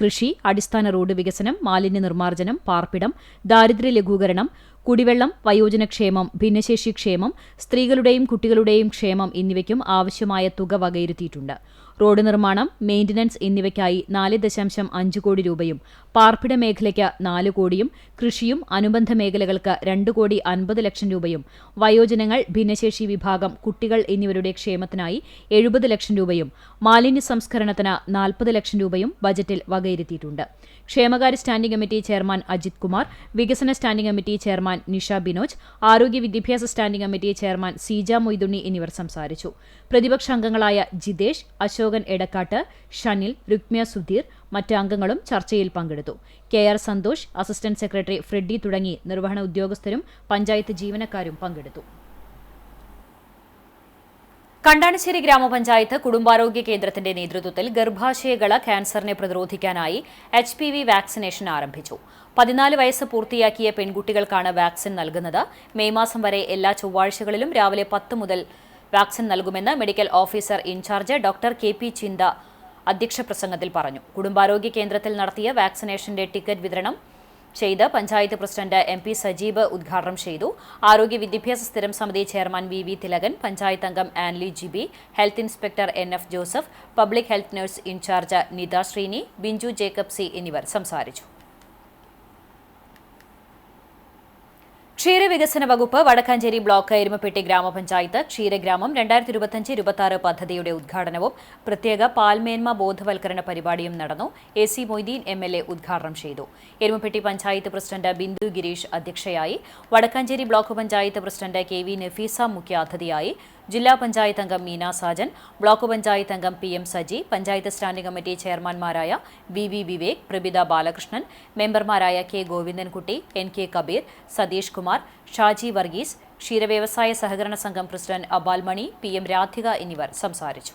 കൃഷി, അടിസ്ഥാന റോഡ് വികസനം, മാലിന്യ നിർമ്മാർജ്ജനം, പാർപ്പിടം, ദാരിദ്ര്യ ലഘൂകരണം, കുടിവെള്ളം, വയോജനക്ഷേമം, ഭിന്നശേഷി ക്ഷേമം, സ്ത്രീകളുടെയും കുട്ടികളുടെയും ക്ഷേമം എന്നിവയ്ക്കും ആവശ്യമായ തുക വകയിരുത്തിയിട്ടുണ്ട്. റോഡ് നിർമ്മാണം, മെയിന്റനൻസ് എന്നിവയ്ക്കായി 4.5 കോടി രൂപയും പാർപ്പിട മേഖലയ്ക്ക് 4 കോടിയും കൃഷിയും അനുബന്ധ മേഖലകൾക്ക് 2.50 ലക്ഷം രൂപയും വയോജനങ്ങൾ, ഭിന്നശേഷി വിഭാഗം, കുട്ടികൾ എന്നിവരുടെ ക്ഷേമത്തിനായി 70 ലക്ഷം രൂപയും മാലിന്യ സംസ്കരണത്തിന് 40 ലക്ഷം രൂപയും ബജറ്റിൽ വകയിരുത്തിയിട്ടുണ്ട്. ക്ഷേമകാര്യ standing committee chairman Ajith Kumar, വികസന standing committee chairman Nisha Binoj, ആരോഗ്യ വിദ്യാഭ്യാസ standing committee chairman Seeja Moidunni എന്നിവർ സംസാരിച്ചു. പ്രതിപക്ഷ അംഗങ്ങളായ ജിതേഷ്, അശോകൻ എടക്കാട്ട്, ഷനിൽ, രുക്മ്യ സുധീർ, മറ്റ് അംഗങ്ങളും ചർച്ചയിൽ പങ്കെടുത്തു. KR Santhosh, assistant secretary Freddy തുടങ്ങി നിർവഹണ ഉദ്യോഗസ്ഥരും പഞ്ചായത്ത് ജീവനക്കാരും പങ്കെടുത്തു. കണ്ടാണശ്ശേരി ഗ്രാമപഞ്ചായത്ത് കുടുംബാരോഗ്യ കേന്ദ്രത്തിന്റെ നേതൃത്വത്തിൽ ഗർഭാശയകള ക്യാൻസറിനെ പ്രതിരോധിക്കാനായി HPV വാക്സിനേഷൻ ആരംഭിച്ചു. 14 വയസ്സ് പൂർത്തിയാക്കിയ പെൺകുട്ടികൾക്കാണ് വാക്സിൻ നൽകുന്നത്. മെയ് മാസം വരെ എല്ലാ ചൊവ്വാഴ്ചകളിലും രാവിലെ 10 മുതൽ വാക്സിൻ നൽകുമെന്ന് medical officer in charge doctor KP Chintha അധ്യക്ഷ പ്രസംഗത്തിൽ പറഞ്ഞു. കുടുംബാരോഗ്യ കേന്ദ്രത്തിൽ നടത്തിയ വാക്സിനേഷന്റെ ടിക്കറ്റ് വിതരണം ചെയ്ത് പഞ്ചായത്ത് പ്രസിഡന്റ് MP സജീബ് ഉദ്ഘാടനം ചെയ്തു. ആരോഗ്യ വിദ്യാഭ്യാസ സ്ഥിരം സമിതി ചെയർമാൻ വി തിലകൻ, പഞ്ചായത്ത് അംഗം Anli Jibi, health inspector NF Joseph, public health nurse in charge Nitha Sreeni, Binchu Jacob C എന്നിവർ സംസാരിച്ചു. ക്ഷീരവികസന വകുപ്പ് വടക്കാഞ്ചേരി ബ്ലോക്ക് എരുമപ്പെട്ടി ഗ്രാമപഞ്ചായത്ത് ക്ഷീരഗ്രാമം 2025-26 പദ്ധതിയുടെ ഉദ്ഘാടനവും പ്രത്യേക പാൽമേന്മ ബോധവൽക്കരണ പരിപാടിയും നടന്നു. AC മൊയ്തീൻ MLA ഉദ്ഘാടനം ചെയ്തു. എരുമപ്പെട്ടി പഞ്ചായത്ത് പ്രസിഡന്റ് ബിന്ദു ഗിരീഷ് അധ്യക്ഷയായി. Vadakkanchery block panchayat president KV Nafeesa മുഖ്യാതിഥിയായി. ജില്ലാ പഞ്ചായത്ത് അംഗം മീന സാജൻ, ബ്ലോക്ക് പഞ്ചായത്ത് അംഗം PM Saji, panchayat standing committee ചെയർമാൻമാരായ VV വിവേക്, പ്രബിത ബാലകൃഷ്ണൻ, മെമ്പർമാരായ K ഗോവിന്ദൻകുട്ടി, NK കബീർ, സതീഷ് കുമാർ, ഷാജി വർഗീസ്, ക്ഷീരവ്യവസായ സഹകരണ സംഘം പ്രസിഡന്റ് അബാൽ മണി, PM രാധിക എന്നിവർ സംസാരിച്ചു.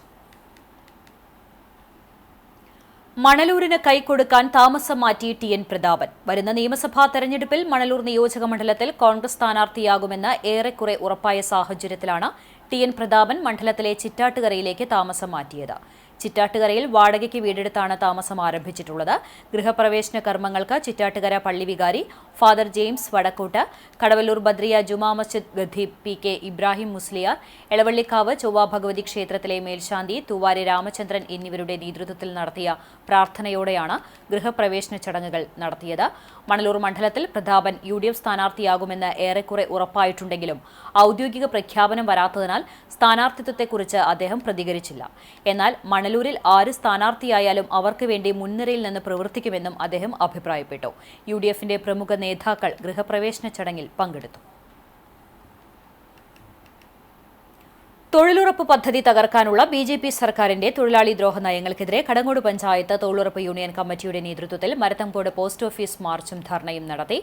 മണലൂരിന് കൈക്കൊടുക്കാൻ താമസം മാറ്റി TN പ്രതാപൻ. വരുന്ന നിയമസഭാ തെരഞ്ഞെടുപ്പിൽ മണലൂർ നിയോജക മണ്ഡലത്തിൽ കോൺഗ്രസ് സ്ഥാനാർത്ഥിയാകുമെന്ന് ഏറെക്കുറെ ഉറപ്പായ സാഹചര്യത്തിലാണ് TN പ്രതാപൻ മണ്ഡലത്തിലെ ചിറ്റാട്ടുകരയിലേക്ക് താമസം മാറ്റിയത്. ചിറ്റാട്ടുകരയിൽ വാടകയ്ക്ക് വീടെടുത്താണ് താമസം ആരംഭിച്ചിട്ടുള്ളത്. ഗൃഹപ്രവേശന കർമ്മങ്ങൾക്ക് ചിറ്റാട്ടുകര പള്ളി വികാരി ഫാദർ ജെയിംസ് വടക്കോട്ട്, കടവല്ലൂർ ബദ്രിയ ജുമാ മസ്ജിദ് ഖത്തീബ് PK ഇബ്രാഹിം മുസ്ലിയാർ, എളവള്ളിക്കാവ് ചൊവ്വ ഭഗവതി ക്ഷേത്രത്തിലെ മേൽശാന്തി തൂവാരി രാമചന്ദ്രൻ എന്നിവരുടെ നേതൃത്വത്തിൽ നടത്തിയ പ്രാർത്ഥനയോടെയാണ് ഗൃഹപ്രവേശന ചടങ്ങുകൾ നടത്തിയത്. മണലൂർ മണ്ഡലത്തിൽ പ്രതാപൻ UDF സ്ഥാനാർത്ഥിയാകുമെന്ന് ഏറെക്കുറെ ഉറപ്പായിട്ടുണ്ടെങ്കിലും ഔദ്യോഗിക പ്രഖ്യാപനം വരാത്തതിനാൽ സ്ഥാനാർത്ഥിത്വത്തെക്കുറിച്ച് അദ്ദേഹം പ്രതികരിച്ചില്ല. എന്നാൽ മണലൂരിൽ ആര് സ്ഥാനാർത്ഥിയായാലും അവർക്ക് വേണ്ടി മുൻനിരയിൽ നിന്ന് പ്രവർത്തിക്കുമെന്നും അദ്ദേഹം അഭിപ്രായപ്പെട്ടു. UDFന്റെ പ്രമുഖ നേതാക്കൾ ഗൃഹപ്രവേശന ചടങ്ങിൽ പങ്കെടുത്തു. തൊഴിലുറപ്പ് പദ്ധതി തകർക്കാനുള്ള BJP സർക്കാരിന്റെ തൊഴിലാളി ദ്രോഹ നയങ്ങൾക്കെതിരെ കടങ്ങോട് പഞ്ചായത്ത് തൊഴിലുറപ്പ് യൂണിയൻ കമ്മിറ്റിയുടെ നേതൃത്വത്തിൽ മരത്തങ്കോട് പോസ്റ്റ് ഓഫീസ് മാർച്ചും ധർണയും നടത്തി.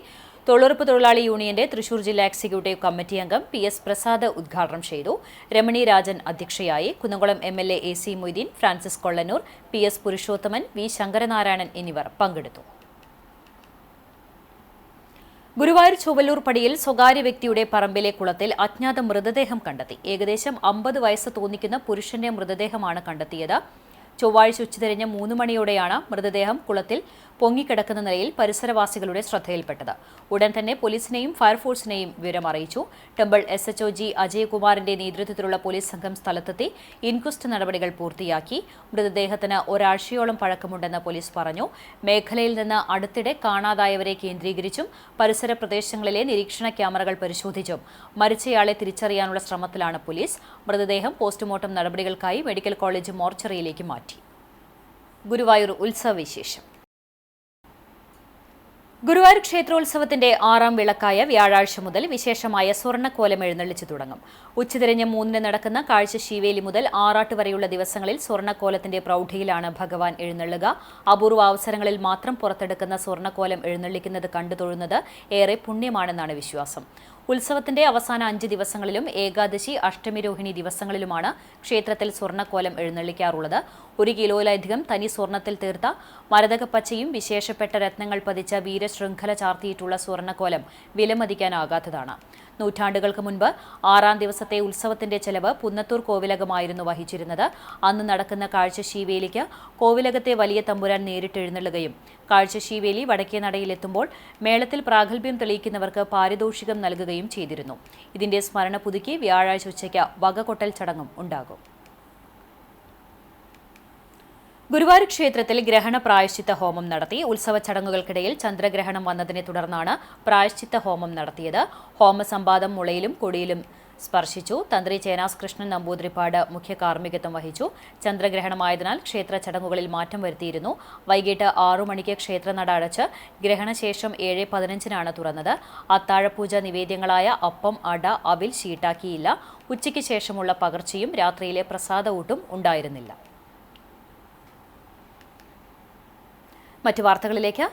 തൊഴിലുറപ്പ് തൊഴിലാളി യൂണിയന്റെ തൃശൂർ ജില്ലാ എക്സിക്യൂട്ടീവ് കമ്മിറ്റി അംഗം PS പ്രസാദ് ഉദ്ഘാടനം ചെയ്തു. രമണി രാജൻ അധ്യക്ഷയായി. Kunnamkulam MLA AC Moideen, Francis Kollannur, PS Purushothaman, V Sankaranarayanan എന്നിവർ പങ്കെടുത്തു. ഗുരുവായൂർ ചൊവ്വല്ലൂർ പടിയിൽ സ്വകാര്യ വ്യക്തിയുടെ പറമ്പിലെ കുളത്തിൽ അജ്ഞാത മൃതദേഹം കണ്ടെത്തി. ഏകദേശം 50 വയസ്സ് തോന്നിക്കുന്ന പുരുഷന്റെ മൃതദേഹമാണ് കണ്ടെത്തിയത്. ചൊവ്വാഴ്ച ഉച്ചതിരിഞ്ഞ് 3 മണിയോടെയാണ് മൃതദേഹം കുളത്തിൽ പൊങ്ങിക്കിടക്കുന്ന നിലയിൽ പരിസരവാസികളുടെ ശ്രദ്ധയിൽപ്പെട്ടത്. ഉടൻ തന്നെ പോലീസിനെയും ഫയർഫോഴ്സിനെയും വിവരം അറിയിച്ചു. ടെമ്പിൾ SHO G അജയകുമാറിന്റെ നേതൃത്വത്തിലുള്ള പോലീസ് സംഘം സ്ഥലത്തെത്തി ഇൻക്വസ്റ്റ് നടപടികൾ പൂർത്തിയാക്കി. മൃതദേഹത്തിന് ഒരാഴ്ചയോളം പഴക്കമുണ്ടെന്ന് പോലീസ് പറഞ്ഞു. മേഖലയിൽ നിന്ന് അടുത്തിടെ കാണാതായവരെ കേന്ദ്രീകരിച്ചും പരിസര പ്രദേശങ്ങളിലെ നിരീക്ഷണ ക്യാമറകൾ പരിശോധിച്ചും മരിച്ചയാളെ തിരിച്ചറിയാനുള്ള ശ്രമത്തിലാണ് പോലീസ്. മൃതദേഹം പോസ്റ്റ്മോർട്ടം നടപടികൾക്കായി മെഡിക്കൽ കോളേജ് മോർച്ചറിയിലേക്ക് മാറ്റി. ഗുരുവായൂർ ഉത്സവവിശേഷം. ഗുരുവായൂർ ക്ഷേത്രോത്സവത്തിന്റെ 6ാം വിളക്കായ വ്യാഴാഴ്ച മുതൽ വിശേഷമായ സ്വർണ്ണക്കോലം എഴുന്നള്ളിച്ചു തുടങ്ങും. ഉച്ചതിരിഞ്ഞ് 3-ന് നടക്കുന്ന കാഴ്ച ശീവേലി മുതൽ ആറാട്ട് വരെയുള്ള ദിവസങ്ങളിൽ സ്വർണ്ണക്കോലത്തിന്റെ പ്രൗഢിയിലാണ് ഭഗവാൻ എഴുന്നള്ളുക. അപൂർവ അവസരങ്ങളിൽ മാത്രം പുറത്തെടുക്കുന്ന സ്വർണ്ണക്കോലം എഴുന്നള്ളിക്കുന്നത് കണ്ടു തൊഴുന്നത് ഏറെ പുണ്യമാണെന്നാണ് വിശ്വാസം. ഉത്സവത്തിന്റെ അവസാന 5 ദിവസങ്ങളിലും ഏകാദശി, അഷ്ടമി, രോഹിണി ദിവസങ്ങളിലുമാണ് ക്ഷേത്രത്തിൽ സ്വർണ്ണക്കോലം എഴുന്നള്ളിക്കാറുള്ളത്. 1 കിലോയിലധികം തനി സ്വർണ്ണത്തിൽ തീർത്ത മരതകപ്പച്ചയും വിശേഷപ്പെട്ട രത്നങ്ങൾ പതിച്ച വീരശൃംഖല ചാർത്തിയിട്ടുള്ള സ്വർണ്ണക്കോലം വിലമതിക്കാനാകാത്തതാണ്. നൂറ്റാണ്ടുകൾക്ക് മുൻപ് 6ാം ദിവസത്തെ ഉത്സവത്തിന്റെ ചെലവ് പുന്നത്തൂർ കോവിലകമായിരുന്നു വഹിച്ചിരുന്നത്. അന്ന് നടക്കുന്ന കാഴ്ച ശീവേലിക്ക് കോവിലകത്തെ വലിയ തമ്പുരാൻ നേരിട്ട് എഴുന്നള്ളുകയും കാഴ്ച ശീവേലി വടക്കേ നടയിലെത്തുമ്പോൾ മേളത്തിൽ പ്രാഗൽഭ്യം തെളിയിക്കുന്നവർക്ക് പാരിതോഷികം നൽകുകയും ചെയ്തിരുന്നു. ഇതിന്റെ സ്മരണ പുതുക്കി വ്യാഴാഴ്ച ഉച്ചയ്ക്ക് വകകൊട്ടൽ ചടങ്ങും ഉണ്ടാകും. ഗുരുവായൂർ ക്ഷേത്രത്തിൽ ഗ്രഹണ പ്രായശ്ചിത്ത ഹോമം നടത്തി. ഉത്സവ ചടങ്ങുകൾക്കിടയിൽ ചന്ദ്രഗ്രഹണം വന്നതിനെ തുടർന്നാണ് പ്രായശ്ചിത്ത ഹോമം നടത്തിയത്. ഹോമസംവാദം മുളയിലും കൊടിയിലും സ്പർശിച്ചു. തന്ത്രി ചേനാസ് കൃഷ്ണൻ നമ്പൂതിരിപ്പാട് മുഖ്യ കാർമ്മികത്വം വഹിച്ചു. ചന്ദ്രഗ്രഹണമായതിനാൽ ക്ഷേത്ര ചടങ്ങുകളിൽ മാറ്റം വരുത്തിയിരുന്നു. വൈകിട്ട് 6 മണിക്ക് ക്ഷേത്രനട അടച്ച് ഗ്രഹണശേഷം 7:15-നാണ് തുറന്നത്. അത്താഴപൂജ നിവേദ്യങ്ങളായ അപ്പം, അട, അവിൽ ഷീട്ടാക്കിയില്ല. ഉച്ചയ്ക്ക് ശേഷമുള്ള പകർച്ചയും രാത്രിയിലെ പ്രസാദഊട്ടും ഉണ്ടായിരുന്നില്ല. മറ്റു വാർത്തകളിലേക്ക്.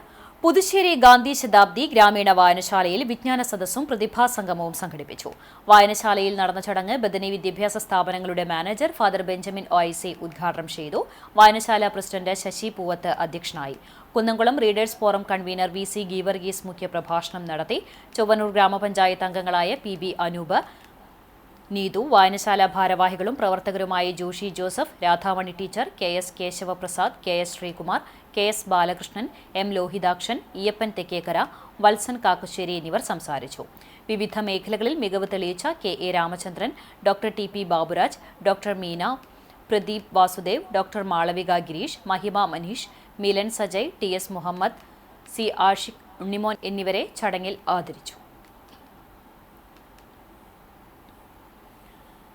പുതുശ്ശേരി ഗാന്ധി ശതാബ്ദി ഗ്രാമീണ വായനശാലയിൽ വിജ്ഞാന സദസ്സും പ്രതിഭാസംഗമവും സംഘടിപ്പിച്ചു. വായനശാലയിൽ നടന്ന ചടങ്ങ് ബദനി വിദ്യാഭ്യാസ സ്ഥാപനങ്ങളുടെ മാനേജർ ഫാദർ ബെഞ്ചമിൻ OIC ഉദ്ഘാടനം ചെയ്തു. വായനശാല പ്രസിഡന്റ് ശശി പൂവത്ത് അധ്യക്ഷനായി. Kunnamkulam readers forum convener VC Geevarghese മുഖ്യപ്രഭാഷണം നടത്തി. ചൊവ്വന്നൂർ ഗ്രാമപഞ്ചായത്ത് അംഗങ്ങളായ PB അനൂപ്, നീതു, വായനശാല ഭാരവാഹികളും പ്രവർത്തകരുമായ Joshi Joseph, Radhamani teacher, KS Keshavaprasad, KS Sreekumar, KS Balakrishnan, M Lohithakshan, Eeyappan Thekkekkara, Valsan Kakkussery എന്നിവർ സംസാരിച്ചു. വിവിധ മേഖലകളിൽ മികവ് തെളിയിച്ച KA Ramachandran, doctor TP Baburaj, doctor Meena, Pradeep Vasudev, doctor Malavika Girish, Mahima Manish, Milan Sajay, TS Muhammad, C Ashiq, Unnimon എന്നിവരെ ചടങ്ങിൽ ആദരിച്ചു.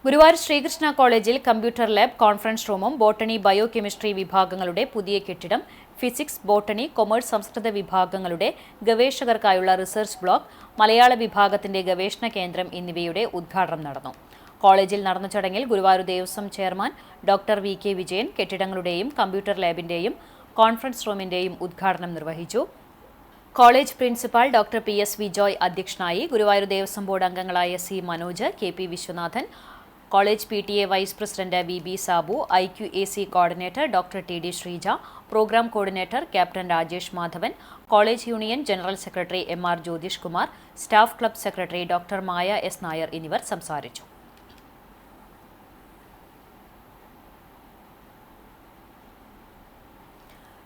ഗുരുവായൂർ ശ്രീകൃഷ്ണ കോളേജിൽ കമ്പ്യൂട്ടർ ലാബ്, കോൺഫറൻസ് റൂമും ബോട്ടണി, ബയോ കെമിസ്ട്രി വിഭാഗങ്ങളുടെ പുതിയ കെട്ടിടം, ഫിസിക്സ്, ബോട്ടണി, കൊമേഴ്സ്, സംസ്കൃത വിഭാഗങ്ങളുടെ ഗവേഷകർക്കായുള്ള റിസർച്ച് ബ്ലോക്ക്, മലയാള വിഭാഗത്തിന്റെ ഗവേഷണ കേന്ദ്രം എന്നിവയുടെ ഉദ്ഘാടനം നടന്നു. കോളേജിൽ നടന്ന ചടങ്ങിൽ Guruvayur Devaswom chairman doctor VK Vijayan കെട്ടിടങ്ങളുടെയും കമ്പ്യൂട്ടർ ലാബിന്റെയും കോൺഫറൻസ് റൂമിന്റെയും ഉദ്ഘാടനം നിർവഹിച്ചു. College principal doctor PS Vijoy അധ്യക്ഷനായി. ഗുരുവായൂർ ദേവസ്വം ബോർഡ് അംഗങ്ങളായ C Manoj, KP Viswanathan, college PTA vice president VB Sabu, IQAC coordinator doctor TD Sreeja, programme coordinator captain Rajesh Madhavan, college union general secretary MR Jyothish Kumar, staff club secretary doctor Maya S Nair എന്നിവർ സംസാരിച്ചു.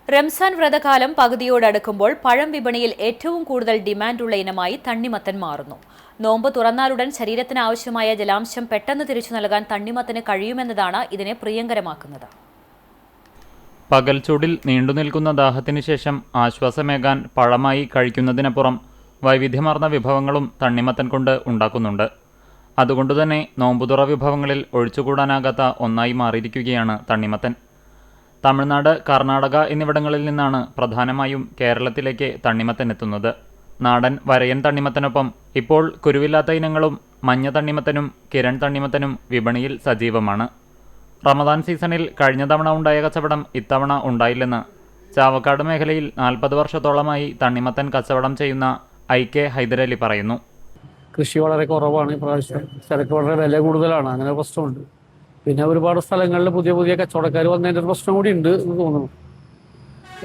റംസാൻ വ്രതകാലം പകുതിയോടടുക്കുമ്പോൾ പഴം വിപണിയിൽ ഏറ്റവും കൂടുതൽ ഡിമാൻഡുള്ള ഇനമായി തണ്ണിമത്തൻ മാറുന്നു. നോമ്പ് തുറന്നാലുടൻ ശരീരത്തിന് ആവശ്യമായ ജലാംശം പെട്ടെന്ന് തിരിച്ചു നൽകാൻ തണ്ണിമത്തന് കഴിയുമെന്നതാണ് ഇതിനെ പ്രിയങ്കരമാക്കുന്നത്. പകൽ ചൂടിൽ നീണ്ടുനിൽക്കുന്ന ദാഹത്തിന് ശേഷം ആശ്വാസമേകാൻ പഴമായി കഴിക്കുന്നതിനപ്പുറം വൈവിധ്യമാർന്ന വിഭവങ്ങളും തണ്ണിമത്തൻ കൊണ്ട് ഉണ്ടാക്കുന്നുണ്ട്. അതുകൊണ്ടുതന്നെ നോമ്പുതുറ വിഭവങ്ങളിൽ ഒഴിച്ചുകൂടാനാകാത്ത ഒന്നായി മാറിയിരിക്കുകയാണ് തണ്ണിമത്തൻ. തമിഴ്നാട്, കർണാടക എന്നിവിടങ്ങളിൽ നിന്നാണ് പ്രധാനമായും കേരളത്തിലേക്ക് തണ്ണിമത്തൻ എത്തുന്നത്. നാടൻ വരയൻ തണ്ണിമത്തനൊപ്പം ഇപ്പോൾ കുരുവില്ലാത്ത ഇനങ്ങളും മഞ്ഞ തണ്ണിമത്തനും കിരൺ തണ്ണിമത്തനും വിപണിയിൽ സജീവമാണ്. റമദാൻ സീസണിൽ കഴിഞ്ഞ തവണ ഉണ്ടായ കച്ചവടം ഇത്തവണ ഉണ്ടായില്ലെന്ന് ചാവക്കാട് മേഖലയിൽ 40 വർഷത്തോളമായി തണ്ണിമത്തൻ കച്ചവടം ചെയ്യുന്ന IK ഹൈദരലി പറയുന്നു. കൃഷി വളരെ കുറവാണ് ഇപ്രാവശ്യം, ചരക്ക് വളരെ വില കൂടുതലാണ്, അങ്ങനെ പ്രശ്നമുണ്ട്. പിന്നെ ഒരുപാട് സ്ഥലങ്ങളിൽ പുതിയ പുതിയ കച്ചവടക്കാർ വന്നതിൻ്റെ ഒരു പ്രശ്നം കൂടി ഉണ്ട് എന്ന് തോന്നുന്നു.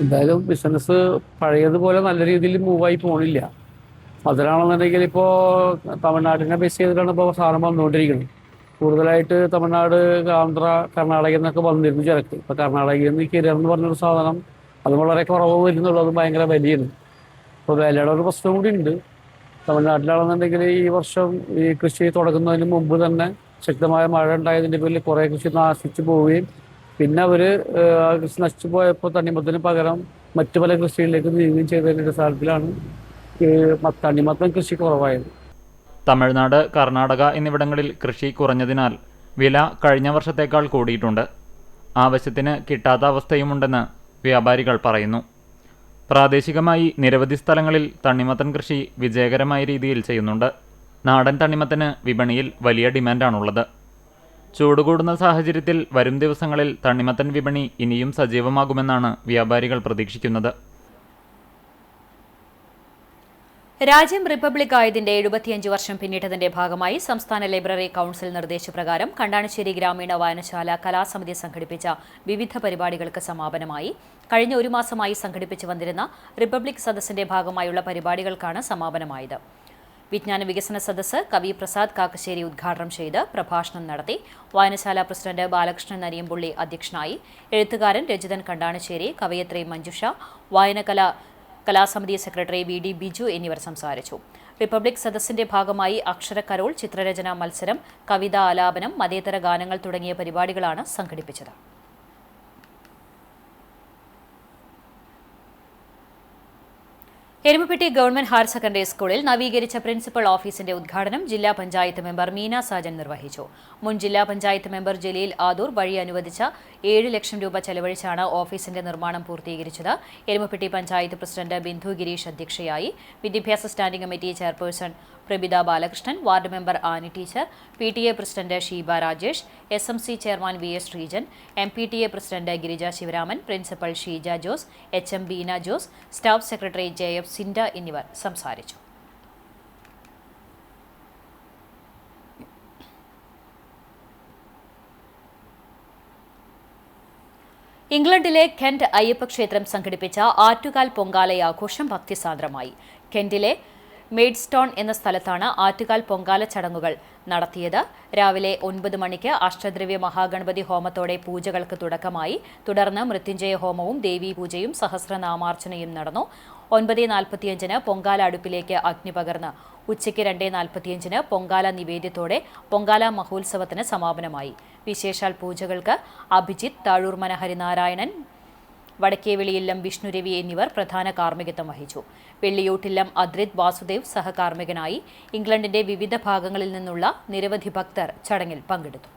എന്തായാലും ബിസിനസ് പഴയതുപോലെ നല്ല രീതിയിൽ മൂവായി പോകണില്ല. അതിലാണെന്നുണ്ടെങ്കിൽ ഇപ്പോൾ തമിഴ്നാടിനെ ബേസ് ചെയ്തിട്ടാണ് ഇപ്പോൾ സാധനം വന്നുകൊണ്ടിരിക്കുന്നത്. കൂടുതലായിട്ട് തമിഴ്നാട്, ആന്ധ്ര, കർണാടകയിൽ നിന്നൊക്കെ വന്നിരുന്നു ചരക്ക്. ഇപ്പോൾ കർണാടകയിൽ നിന്ന് കിരൺ എന്ന് പറഞ്ഞൊരു സാധനം അത് വളരെ കുറവ് വരുന്നുള്ളൂ, അത് ഭയങ്കര വിലയാണ്. അപ്പോൾ വിലയുടെ ഒരു പ്രശ്നം കൂടി ഉണ്ട്. തമിഴ്നാട്ടിലാണെന്നുണ്ടെങ്കിൽ ഈ വർഷം ഈ കൃഷി തുടങ്ങുന്നതിന് മുമ്പ് തന്നെ ശക്തമായ മഴ ഉണ്ടായതിൻ്റെ പേരിൽ കുറേ കൃഷി നശിച്ചു പോവുകയും പിന്നെ അവർ കൃഷി നശിച്ചു പോയപ്പോൾ തണ്ണിമത്തന് പകരം മറ്റു പല കൃഷികളിലേക്ക് നീങ്ങുകയും ചെയ്തതിൻ്റെ അടിസ്ഥാനത്തിലാണ് തണ്ണിമത്തൻ കൃഷി കുറവായത്. തമിഴ്നാട്, കർണാടക എന്നിവിടങ്ങളിൽ കൃഷി കുറഞ്ഞതിനാൽ വില കഴിഞ്ഞ വർഷത്തേക്കാൾ കൂടിയിട്ടുണ്ട്. ആവശ്യത്തിന് കിട്ടാത്ത അവസ്ഥയുമുണ്ടെന്ന് വ്യാപാരികൾ പറയുന്നു. പ്രാദേശികമായി നിരവധി സ്ഥലങ്ങളിൽ തണ്ണിമത്തൻ കൃഷി വിജയകരമായ രീതിയിൽ ചെയ്യുന്നുണ്ട്. നാടൻ തണ്ണിമത്തന് വിപണിയിൽ വലിയ ഡിമാൻഡാണുള്ളത്. ചൂടുകൂടുന്ന സാഹചര്യത്തിൽ വരും ദിവസങ്ങളിൽ തണ്ണിമത്തൻ വിപണി ഇനിയും സജീവമാകുമെന്നാണ് വ്യാപാരികൾ പ്രതീക്ഷിക്കുന്നത്. രാജ്യം റിപ്പബ്ലിക് ആയതിന്റെ 75 വർഷം പിന്നിട്ടതിന്റെ ഭാഗമായി സംസ്ഥാന ലൈബ്രറി കൌൺസിൽ നിർദ്ദേശപ്രകാരം കണ്ടാണശ്ശേരി ഗ്രാമീണ വായനശാല കലാസമിതി സംഘടിപ്പിച്ച വിവിധ പരിപാടികൾക്ക് സമാപനമായി. കഴിഞ്ഞ ഒരു മാസമായി സംഘടിപ്പിച്ചു വന്നിരുന്ന റിപ്പബ്ലിക് സദസ്സിന്റെ ഭാഗമായുള്ള പരിപാടികൾക്കാണ് സമാപനമായത്. വിജ്ഞാന വികസന സദസ്സ് കവി പ്രസാദ് കാക്കശ്ശേരി ഉദ്ഘാടനം ചെയ്ത് പ്രഭാഷണം നടത്തി. വായനശാല പ്രസിഡന്റ് ബാലകൃഷ്ണൻ നരിയമ്പുള്ളി അധ്യക്ഷനായി. എഴുത്തുകാരൻ രജിതൻ കണ്ടാണശ്ശേരി, കവയത്രി മഞ്ജുഷ, കലാസമിതി സെക്രട്ടറി VD ബിജു എന്നിവർ സംസാരിച്ചു. റിപ്പബ്ലിക് സദസ്സിന്റെ ഭാഗമായി അക്ഷരക്കരോൾ, ചിത്രരചനാ മത്സരം, കവിതാ ആലാപനം, മതേതര ഗാനങ്ങൾ തുടങ്ങിയ പരിപാടികളാണ് സംഘടിപ്പിച്ചത്. എരുമപ്പെട്ടി ഗവൺമെന്റ് ഹയർ സെക്കൻഡറി സ്കൂളിൽ നവീകരിച്ച പ്രിൻസിപ്പൽ ഓഫീസിന്റെ ഉദ്ഘാടനം ജില്ലാ പഞ്ചായത്ത് മെമ്പർ മീന സാജൻ നിർവഹിച്ചു. മുൻ ജില്ലാ പഞ്ചായത്ത് മെമ്പർ ജലീൽ ആദൂർ വഴി അനുവദിച്ച 7 ലക്ഷം രൂപ ചെലവഴിച്ചാണ് ഓഫീസിന്റെ നിർമ്മാണം പൂർത്തീകരിച്ചത്. എരുമപ്പെട്ടി പഞ്ചായത്ത് പ്രസിഡന്റ് ബിന്ദു ഗിരീഷ് അധ്യക്ഷയായി. വിദ്യാഭ്യാസ standing committee chairperson Prabitha Balakrishnan, ward member Annie teacher, PTA president Sheeba Rajesh, SMC chairman VS Sreejan, MPTA president Girija Sivaraman, principal Sheeja Jose, HM Beena Jose, staff secretary JF Sinda എന്നിവർ സംസാരിച്ചു. ഇംഗ്ലണ്ടിലെ കെന്റ് അയ്യപ്പ ക്ഷേത്രം സംഘടിപ്പിച്ച ആറ്റുകാൽ പൊങ്കാലയാഘോഷം ഭക്തിസാന്ദ്രമായി. കെന്റിലെ മെയ്ഡ്സ്റ്റോൺ എന്ന സ്ഥലത്താണ് ആറ്റുകാൽ പൊങ്കാല ചടങ്ങുകൾ നടത്തിയത്. രാവിലെ 9 മണിക്ക് അഷ്ടദ്രവ്യ മഹാഗണപതി ഹോമത്തോടെ പൂജകൾക്ക് തുടക്കമായി. തുടർന്ന് മൃത്യുഞ്ജയ ഹോമവും ദേവീപൂജയും സഹസ്രനാമാർച്ചനയും നടന്നു. 9:45 പൊങ്കാല അടുപ്പിലേക്ക് അഗ്നി പകർന്ന് ഉച്ചയ്ക്ക് 2:45 പൊങ്കാല നിവേദ്യത്തോടെ പൊങ്കാല മഹോത്സവത്തിന് സമാപനമായി. വിശേഷാൽ പൂജകൾക്ക് അഭിജിത്ത്, താഴൂർമന ഹരിനാരായണൻ, വടക്കേവിളിയില്ലം വിഷ്ണുരവി എന്നിവർ പ്രധാന കാർമ്മികത്വം വഹിച്ചു. വെള്ളിയൂട്ടില്ലം അദ്രിത് വാസുദേവ് സഹകാർമ്മികനായി. ഇംഗ്ലണ്ടിന്റെ വിവിധ ഭാഗങ്ങളിൽ നിന്നുള്ള നിരവധി ഭക്തർ ചടങ്ങിൽ പങ്കെടുത്തു.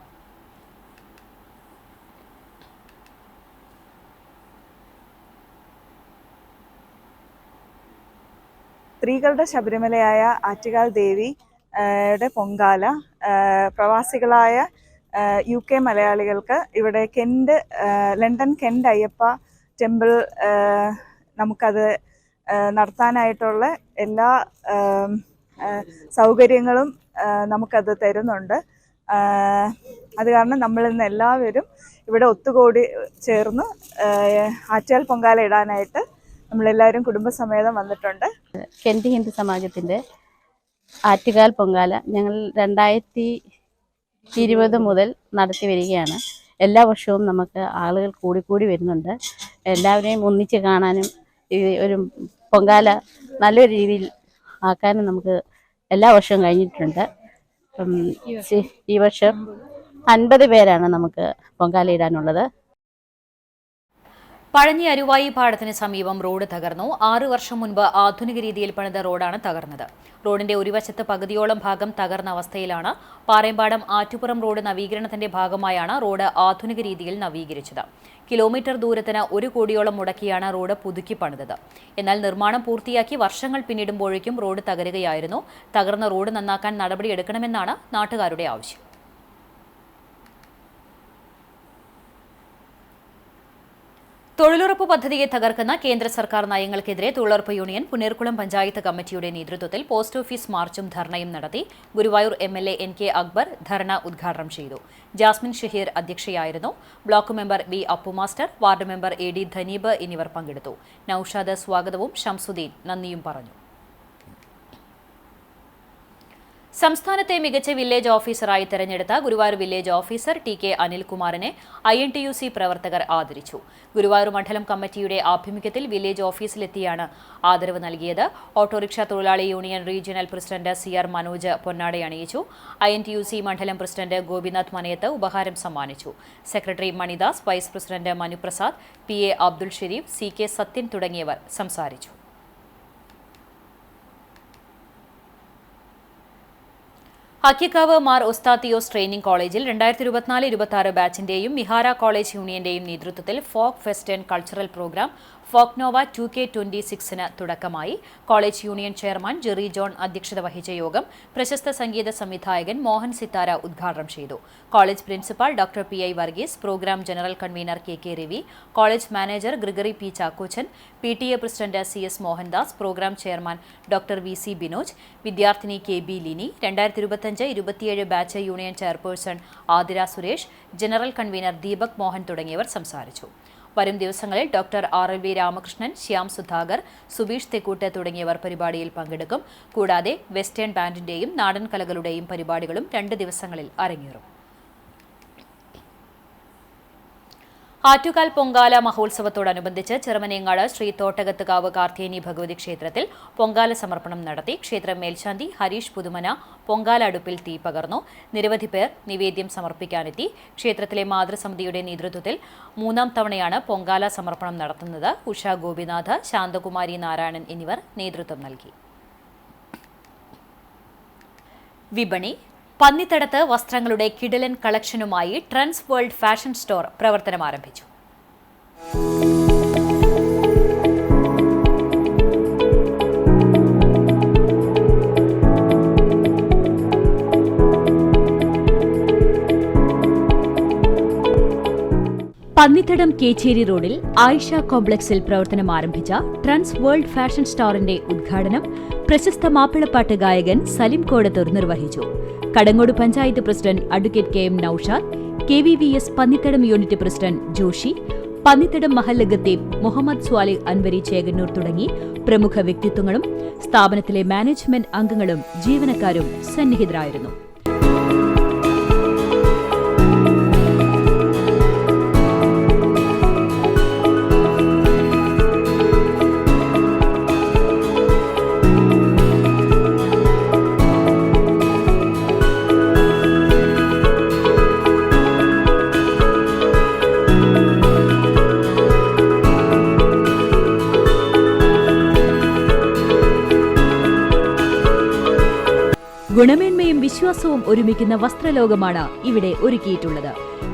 സ്ത്രീകളുടെ ശബരിമലയായ ആറ്റുകാൽ ദേവിയുടെ പൊങ്കാല പ്രവാസികളായ UK മലയാളികൾക്ക് ഇവിടെ ലണ്ടൻ കെന്റ് അയ്യപ്പ ടെമ്പിൾ നമുക്കത് നടത്താനായിട്ടുള്ള എല്ലാ സൗകര്യങ്ങളും നമുക്കത് തരുന്നുണ്ട്. അത് കാരണം നമ്മളിന്ന് എല്ലാവരും ഇവിടെ ഒത്തുകൂടി ചേർന്ന് ആറ്റുകാൽ പൊങ്കാല ഇടാനായിട്ട് നമ്മളെല്ലാവരും കുടുംബസമേതം വന്നിട്ടുണ്ട്. കെന്റ് ഹിന്ദു സമാജത്തിൻ്റെ ആറ്റുകാൽ പൊങ്കാല ഞങ്ങൾ 2020 മുതൽ നടത്തി വരികയാണ്. എല്ലാ വർഷവും നമുക്ക് ആളുകൾ കൂടി വരുന്നുണ്ട്. എല്ലാവരെയും ഒന്നിച്ച് കാണാനും ഒരു പൊങ്കാല നല്ലൊരു രീതിയിൽ ആക്കാനും നമുക്ക് എല്ലാ വർഷവും കഴിഞ്ഞിട്ടുണ്ട്. ഈ വർഷം 50 പേരാണ് നമുക്ക് പൊങ്കാല ഇടാനുള്ളത്. പഴഞ്ഞി അരുവായി പാടത്തിന് സമീപം റോഡ് തകർന്നു. 6 വർഷം മുൻപ് ആധുനിക രീതിയിൽ പണിത റോഡാണ് തകർന്നത്. റോഡിന്റെ ഒരു വശത്ത് പകുതിയോളം ഭാഗം തകർന്ന അവസ്ഥയിലാണ്. പാറേമ്പാടം ആറ്റുപുറം റോഡ് നവീകരണത്തിന്റെ ഭാഗമായാണ് റോഡ് ആധുനിക രീതിയിൽ നവീകരിച്ചത്. കിലോമീറ്റർ ദൂരത്തിന് 1 കോടിയോളം മുടക്കിയാണ് റോഡ് പുതുക്കി പണിതത്. എന്നാൽ നിർമ്മാണം പൂർത്തിയാക്കി വർഷങ്ങൾ പിന്നിടുമ്പോഴേക്കും റോഡ് തകരുകയായിരുന്നു. തകർന്ന റോഡ് നന്നാക്കാൻ നടപടിയെടുക്കണമെന്നാണ് നാട്ടുകാരുടെ ആവശ്യം. തൊഴിലുറപ്പ് പദ്ധതിയെ തകർക്കുന്ന കേന്ദ്ര സർക്കാർ നയങ്ങൾക്കെതിരെ തൊഴിലുറപ്പ് യൂണിയൻ പുന്നേർകുളം പഞ്ചായത്ത് കമ്മിറ്റിയുടെ നേതൃത്വത്തിൽ പോസ്റ്റ് ഓഫീസ് മാർച്ചും ധർണയും നടത്തി. ഗുരുവായൂർ MLA NK അക്ബർ ധർണ ഉദ്ഘാടനം ചെയ്തു. ജാസ്മിൻ ഷഹീർ അധ്യക്ഷയായിരുന്നു. Block member B Appu master, ward member AD Dhaneeb എന്നിവർ പങ്കെടുത്തു. നൌഷാദ് സ്വാഗതവും ഷംസുദ്ദീൻ നന്ദിയും പറഞ്ഞു. സംസ്ഥാനത്തെ മികച്ച വില്ലേജ് ഓഫീസറായി തെരഞ്ഞെടുത്ത Guruvayur village officer TK അനിൽകുമാറിനെ INTUC പ്രവർത്തകർ ആദരിച്ചു. ഗുരുവായൂർ മണ്ഡലം കമ്മിറ്റിയുടെ ആഭിമുഖ്യത്തിൽ വില്ലേജ് ഓഫീസിലെത്തിയാണ് ആദരവ് നൽകിയത്. ഓട്ടോറിക്ഷ തൊഴിലാളി union regional president CR Manoj പൊന്നാടയണിയിച്ചു. INTUC മണ്ഡലം പ്രസിഡന്റ് ഗോപിനാഥ് മനയത്ത് ഉപഹാരം സമ്മാനിച്ചു. Secretary Manidas, vice president Manuprasad, PA Abdul Shereef, CK Sathyan തുടങ്ങിയവർ സംസാരിച്ചു. അക്കിക്കാവ് മാർ ഉസ്താത്തിയോസ് ട്രെയിനിംഗ് കോളേജിൽ 2024-26 ബാച്ചിന്റെയും മിഹാര കോളേജ് യൂണിയന്റെയും നേതൃത്വത്തിൽ folk fest and cultural programme Folknova 2K26 തുടക്കമായി. College union chairman Jerry John അധ്യക്ഷത വഹിച്ച യോഗം പ്രശസ്ത സംഗീത സംവിധായകൻ മോഹൻ സിത്താര ഉദ്ഘാടനം ചെയ്തു. College principal doctor PI Varghese, programme general convener KK Ravi, college manager Gregory P Chackochan, PTA president CS Mohandas, programme chairman doctor VC Binoj, വിദ്യാർത്ഥിനി KB Lini, 2025-27 batch union chairperson Athira Suresh, general convener Deepak Mohan തുടങ്ങിയവർ സംസാരിച്ചു. വരും ദിവസങ്ങളിൽ ഡോക്ടർ RLV രാമകൃഷ്ണൻ, ശ്യാം സുധാകർ, സുബീഷ് തെക്കൂട്ട് തുടങ്ങിയവർ പരിപാടിയിൽ പങ്കെടുക്കും. കൂടാതെ വെസ്റ്റേൺ ബാൻഡിന്റെയും നാടൻ കലകളുടെയും പരിപാടികളും 2 ദിവസങ്ങളിൽ അരങ്ങേറും. ആറ്റുകാൽ പൊങ്കാല മഹോത്സവത്തോടനുബന്ധിച്ച് ചെറുമനേങ്ങാട് ശ്രീ തോട്ടകത്തുകാവ് കാർത്തിയേനി ഭഗവതി ക്ഷേത്രത്തിൽ പൊങ്കാല സമർപ്പണം നടത്തി. ക്ഷേത്രം മേൽശാന്തി ഹരീഷ് പുതുമന പൊങ്കാല അടുപ്പിൽ തീ പകർന്നു. നിരവധി പേർ നിവേദ്യം സമർപ്പിക്കാനെത്തി. ക്ഷേത്രത്തിലെ മാതൃസമിതിയുടെ നേതൃത്വത്തിൽ 3ാം തവണയാണ് പൊങ്കാല സമർപ്പണം നടത്തുന്നത്. ഉഷ ഗോപിനാഥ്, ശാന്തകുമാരി നാരായണൻ എന്നിവർ നേതൃത്വം നൽകി. വിപണി. പന്നിത്തടത്ത് വസ്ത്രങ്ങളുടെ കിടിലൻ കളക്ഷനുമായി ട്രെൻഡ്സ് വേൾഡ് ഫാഷൻ സ്റ്റോർ പ്രവർത്തനം ആരംഭിച്ചു. പന്നിത്തടം കേച്ചേരി റോഡിൽ ആയിഷ കോംപ്ലക്സിൽ പ്രവർത്തനം ആരംഭിച്ച ട്രെൻഡ്സ് വേൾഡ് ഫാഷൻ സ്റ്റോറിന്റെ ഉദ്ഘാടനം പ്രശസ്ത മാപ്പിളപ്പാട്ട് ഗായകൻ സലിം കോടത്തൂർ നിർവഹിച്ചു. Kadangode panchayat president advocate KM Noushad, KVVS Pannithadam unit president Joshi, Pannithadam മഹല്ല് ഖത്തീബ് മുഹമ്മദ് സ്വാലിഹ് അൻവരി ചേകന്നൂർ തുടങ്ങി പ്രമുഖ വ്യക്തിത്വങ്ങളും സ്ഥാപനത്തിലെ മാനേജ്മെന്റ് അംഗങ്ങളും ജീവനക്കാരും സന്നിഹിതരായിരുന്നു. ഗുണമേന്മയും വിശ്വാസവും ഒരുമിക്കുന്ന വസ്ത്രലോകമാണ് ഇവിടെ ഒരുക്കിയിട്ടുള്ളത്.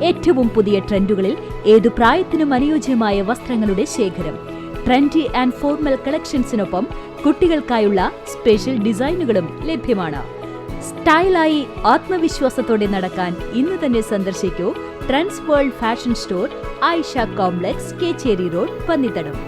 ഏറ്റവും പുതിയ ട്രെൻഡുകളിൽ ഏതു പ്രായത്തിനും അനുയോജ്യമായ വസ്ത്രങ്ങളുടെ ശേഖരം. ട്രെൻഡി ആൻഡ് ഫോർമൽ കളക്ഷൻസിനൊപ്പം കുട്ടികൾക്കായുള്ള സ്പെഷ്യൽ ഡിസൈനുകളും ലഭ്യമാണ്. സ്റ്റൈലായി ആത്മവിശ്വാസത്തോടെ നടക്കാൻ ഇന്ന് തന്നെ സന്ദർശിക്കൂ trends world fashion store, Ayisha complex, Kecheri road, Pannithadam.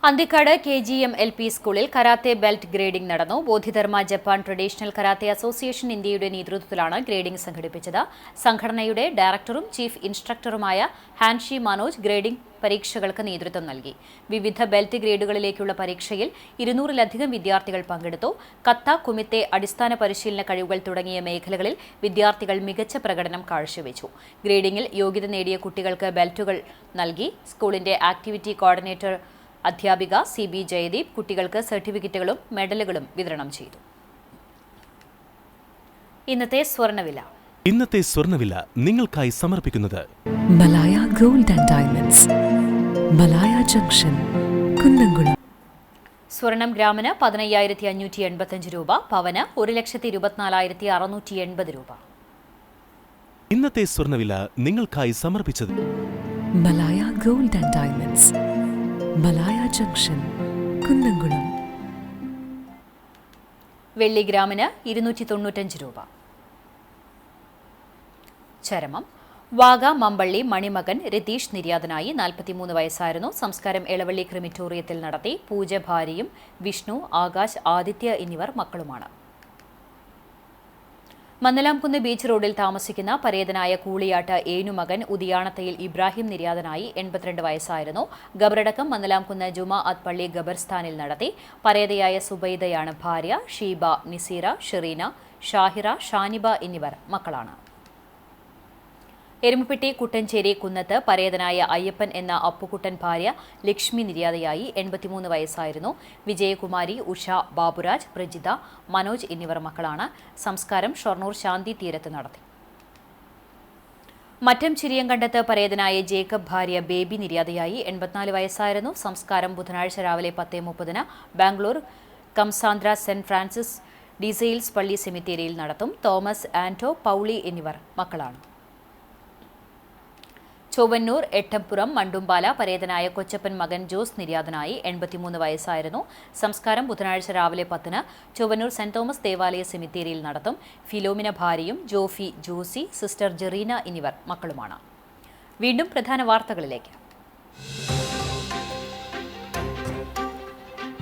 Anthikad KGM LP സ്കൂളിൽ കരാത്തെ ബെൽറ്റ് ഗ്രേഡിംഗ് നടന്നു. Bodhidharma Japan traditional karate association ഇന്ത്യയുടെ നേതൃത്വത്തിലാണ് ഗ്രേഡിംഗ് സംഘടിപ്പിച്ചത്. സംഘടനയുടെ ഡയറക്ടറും ചീഫ് ഇൻസ്ട്രക്ടറുമായ ഹാൻഷി മനോജ് ഗ്രേഡിംഗ് പരീക്ഷകൾക്ക് നേതൃത്വം നൽകി. വിവിധ ബെൽറ്റ് ഗ്രേഡുകളിലേക്കുള്ള പരീക്ഷയിൽ 200-ലധികം വിദ്യാർത്ഥികൾ പങ്കെടുത്തു. കത്ത, കുമിത്തെ, അടിസ്ഥാന പരിശീലന കഴിവുകൾ തുടങ്ങിയ മേഖലകളിൽ വിദ്യാർത്ഥികൾ മികച്ച പ്രകടനം കാഴ്ചവെച്ചു. ഗ്രേഡിംഗിൽ യോഗ്യത നേടിയ കുട്ടികൾക്ക് ബെൽറ്റുകൾ നൽകി. സ്കൂളിന്റെ ആക്ടിവിറ്റി കോർഡിനേറ്റർ അധ്യാപിക CB ജയദീപ് കുട്ടികൾക്ക് സർട്ടിഫിക്കറ്റുകളും മെഡലുകളും വിതരണം ചെയ്തു. ഇന്നത്തെ സ്വർണ്ണവില. ഇന്നത്തെ സ്വർണ്ണവില നിങ്ങൾക്കായി സമർപ്പിക്കുന്നത് Malaya gold and diamonds, Malaya junction, Kunnamkulam. സ്വർണം ഗ്രാമിന് 15,585 രൂപ, പവന് 1,24,680 രൂപ. ഇന്നത്തെ സ്വർണ്ണവില നിങ്ങൾക്കായി സമർപ്പിച്ചത് Malaya gold and diamonds, Malaya junction, Kunnamkulam. വെള്ളി ഗ്രാമിന് 295 രൂപ. ചരമം വാഗ മമ്പള്ളി മണിമകൻ രതീഷ് നിര്യാതനായി. 43 വയസ്സായിരുന്നു. സംസ്കാരം എളവള്ളി ക്രിമിറ്റോറിയത്തിൽ നടത്തി. പൂജ ഭാര്യയും വിഷ്ണു, ആകാശ്, ആദിത്യ എന്നിവർ മക്കളുമാണ്. മന്നലാംകുന്ന് ബീച്ച് റോഡിൽ താമസിക്കുന്ന പരേതനായ കൂളിയാട്ട് ഏനുമകൻ ഉദിയാണത്തയിൽ ഇബ്രാഹിം നിര്യാതനായി. 82 വയസ്സായിരുന്നു. ഖബറടക്കം മന്നലാംകുന്ന് ജുമാ അത്ത് പള്ളി ഖബർസ്ഥാനിൽ നടത്തി. പരേതയായ സുബൈദയാണ് ഭാര്യ. ഷീബ, നിസീറ, ഷെറീന, ഷാഹിറ, ഷാനിബ എന്നിവർ മക്കളാണ്. എരുമപ്പെട്ടി കുട്ടഞ്ചേരി കുന്നത്ത് പരേതനായ അയ്യപ്പൻ എന്ന അപ്പുകുട്ടൻ ഭാര്യ ലക്ഷ്മി നിര്യാതയായി. 83 വയസ്സായിരുന്നു. വിജയകുമാരി, ഉഷ, ബാബുരാജ്, പ്രജിത, മനോജ് എന്നിവർ മക്കളാണ്. സംസ്കാരം ഷൊർണൂർ ശാന്തി തീരത്ത് നടത്തി. മറ്റം ചിരിയങ്കണ്ടത്ത് പരേതനായ ജേക്കബ് ഭാര്യ ബേബി നിര്യാതയായി. 84 വയസ്സായിരുന്നു. സംസ്കാരം ബുധനാഴ്ച രാവിലെ 10:30 ബാംഗ്ലൂർ കംസാന്ദ്ര സെന്റ് ഫ്രാൻസിസ് ഡിസെയിൽസ് പള്ളി സെമിത്തേരിയിൽ നടത്തും. തോമസ്, ആന്റോ, പൗളി എന്നിവർ മക്കളാണ്. ചൊവ്വന്നൂർ എട്ടംപുറം മണ്ടുംപാല പരേതനായ കൊച്ചപ്പൻ മകൻ ജോസ് നിര്യാതനായി. 83 വയസ്സായിരുന്നു. സംസ്കാരം ബുധനാഴ്ച രാവിലെ 10 ചൊവ്വന്നൂർ സെന്റ് തോമസ് ദേവാലയ സെമിത്തേരിയിൽ നടത്തും. ഫിലോമിന ഭാര്യയും ജോഫി, ജോസി, സിസ്റ്റർ ജെറീന എന്നിവർ മക്കളുമാണ്. വീണ്ടും പ്രധാന വാർത്തകളിലേക്ക്.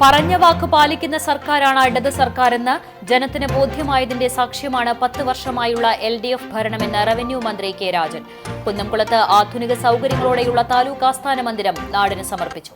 പറഞ്ഞ വാക്ക് പാലിക്കുന്ന സർക്കാരാണ് ഇടത് സർക്കാരെന്ന് ജനത്തിന് ബോധ്യമായതിന്റെ സാക്ഷ്യമാണ് 10 വർഷമായുള്ള LDF ഭരണമെന്ന് റവന്യൂ മന്ത്രി കെ രാജൻ. കുന്നംകുളത്ത് ആധുനിക സൗകര്യങ്ങളോടെയുള്ള താലൂക്ക് ആസ്ഥാന മന്ദിരം നാടിന് സമർപ്പിച്ചു.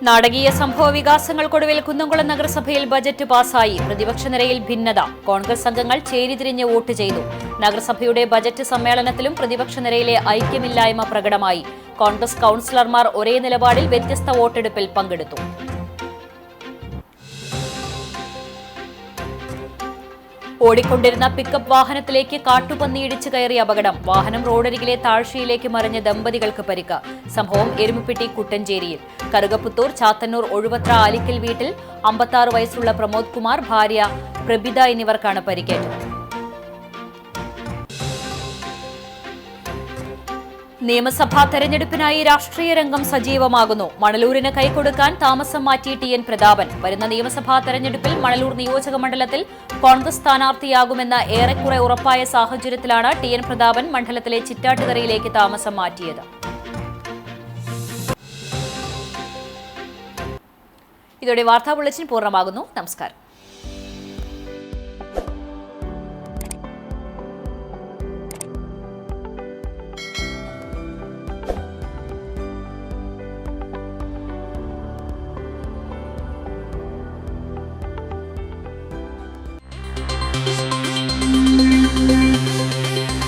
നാടകീയ സംഭവ വികാസങ്ങൾക്കൊടുവിൽ കുന്നംകുളം നഗരസഭയിൽ ബജറ്റ് പാസായി. പ്രതിപക്ഷ നിരയിൽ ഭിന്നത. കോൺഗ്രസ് അംഗങ്ങൾ ചേരിതിരിഞ്ഞ് വോട്ട് ചെയ്തു. നഗരസഭയുടെ ബജറ്റ് സമ്മേളനത്തിലും പ്രതിപക്ഷ നിരയിലെ ഐക്യമില്ലായ്മ പ്രകടമായി. കോൺഗ്രസ് കൌൺസിലർമാർ ഒരേ നിലപാടിൽ വ്യത്യസ്ത വോട്ടെടുപ്പിൽ പങ്കെടുത്തു. ഓടിക്കൊണ്ടിരുന്ന പിക്കപ്പ് വാഹനത്തിലേക്ക് കാട്ടുപന്നി ഇടിച്ചു കയറിയ അപകടം. വാഹനം റോഡരികിലെ താഴ്ചയിലേക്ക് മറിഞ്ഞ ദമ്പതികൾക്ക് പരിക്ക്. സംഭവം എരുമപ്പെട്ടി കുട്ടഞ്ചേരിയിൽ. കറുകപ്പുത്തൂർ ചാത്തന്നൂർ ഒഴുവത്ര ആലിക്കൽ വീട്ടിൽ 56 വയസ്സുള്ള പ്രമോദ് കുമാർ, ഭാര്യ പ്രഭിത എന്നിവർക്കാണ് പരിക്കേറ്റത്. നിയമസഭാ തെരഞ്ഞെടുപ്പിനായി രാഷ്ട്രീയ രംഗം സജീവമാകുന്നു. മണലൂരിന് കൈകൊടുക്കാൻ താമസം മാറ്റി TN പ്രതാപൻ. വരുന്ന നിയമസഭാ തെരഞ്ഞെടുപ്പിൽ മണലൂർ നിയോജക മണ്ഡലത്തിൽ കോൺഗ്രസ് സ്ഥാനാർത്ഥിയാകുമെന്ന് ഏറെക്കുറെ ഉറപ്പായ സാഹചര്യത്തിലാണ് TN പ്രതാപൻ മണ്ഡലത്തിലെ ചിറ്റാട്ടുകരയിലേക്ക് താമസം മാറ്റിയത്. ഇതോടെ വാർത്താ ബുള്ളറ്റിൻ പൂർണ്ണമാകുന്നു. നമസ്കാരം.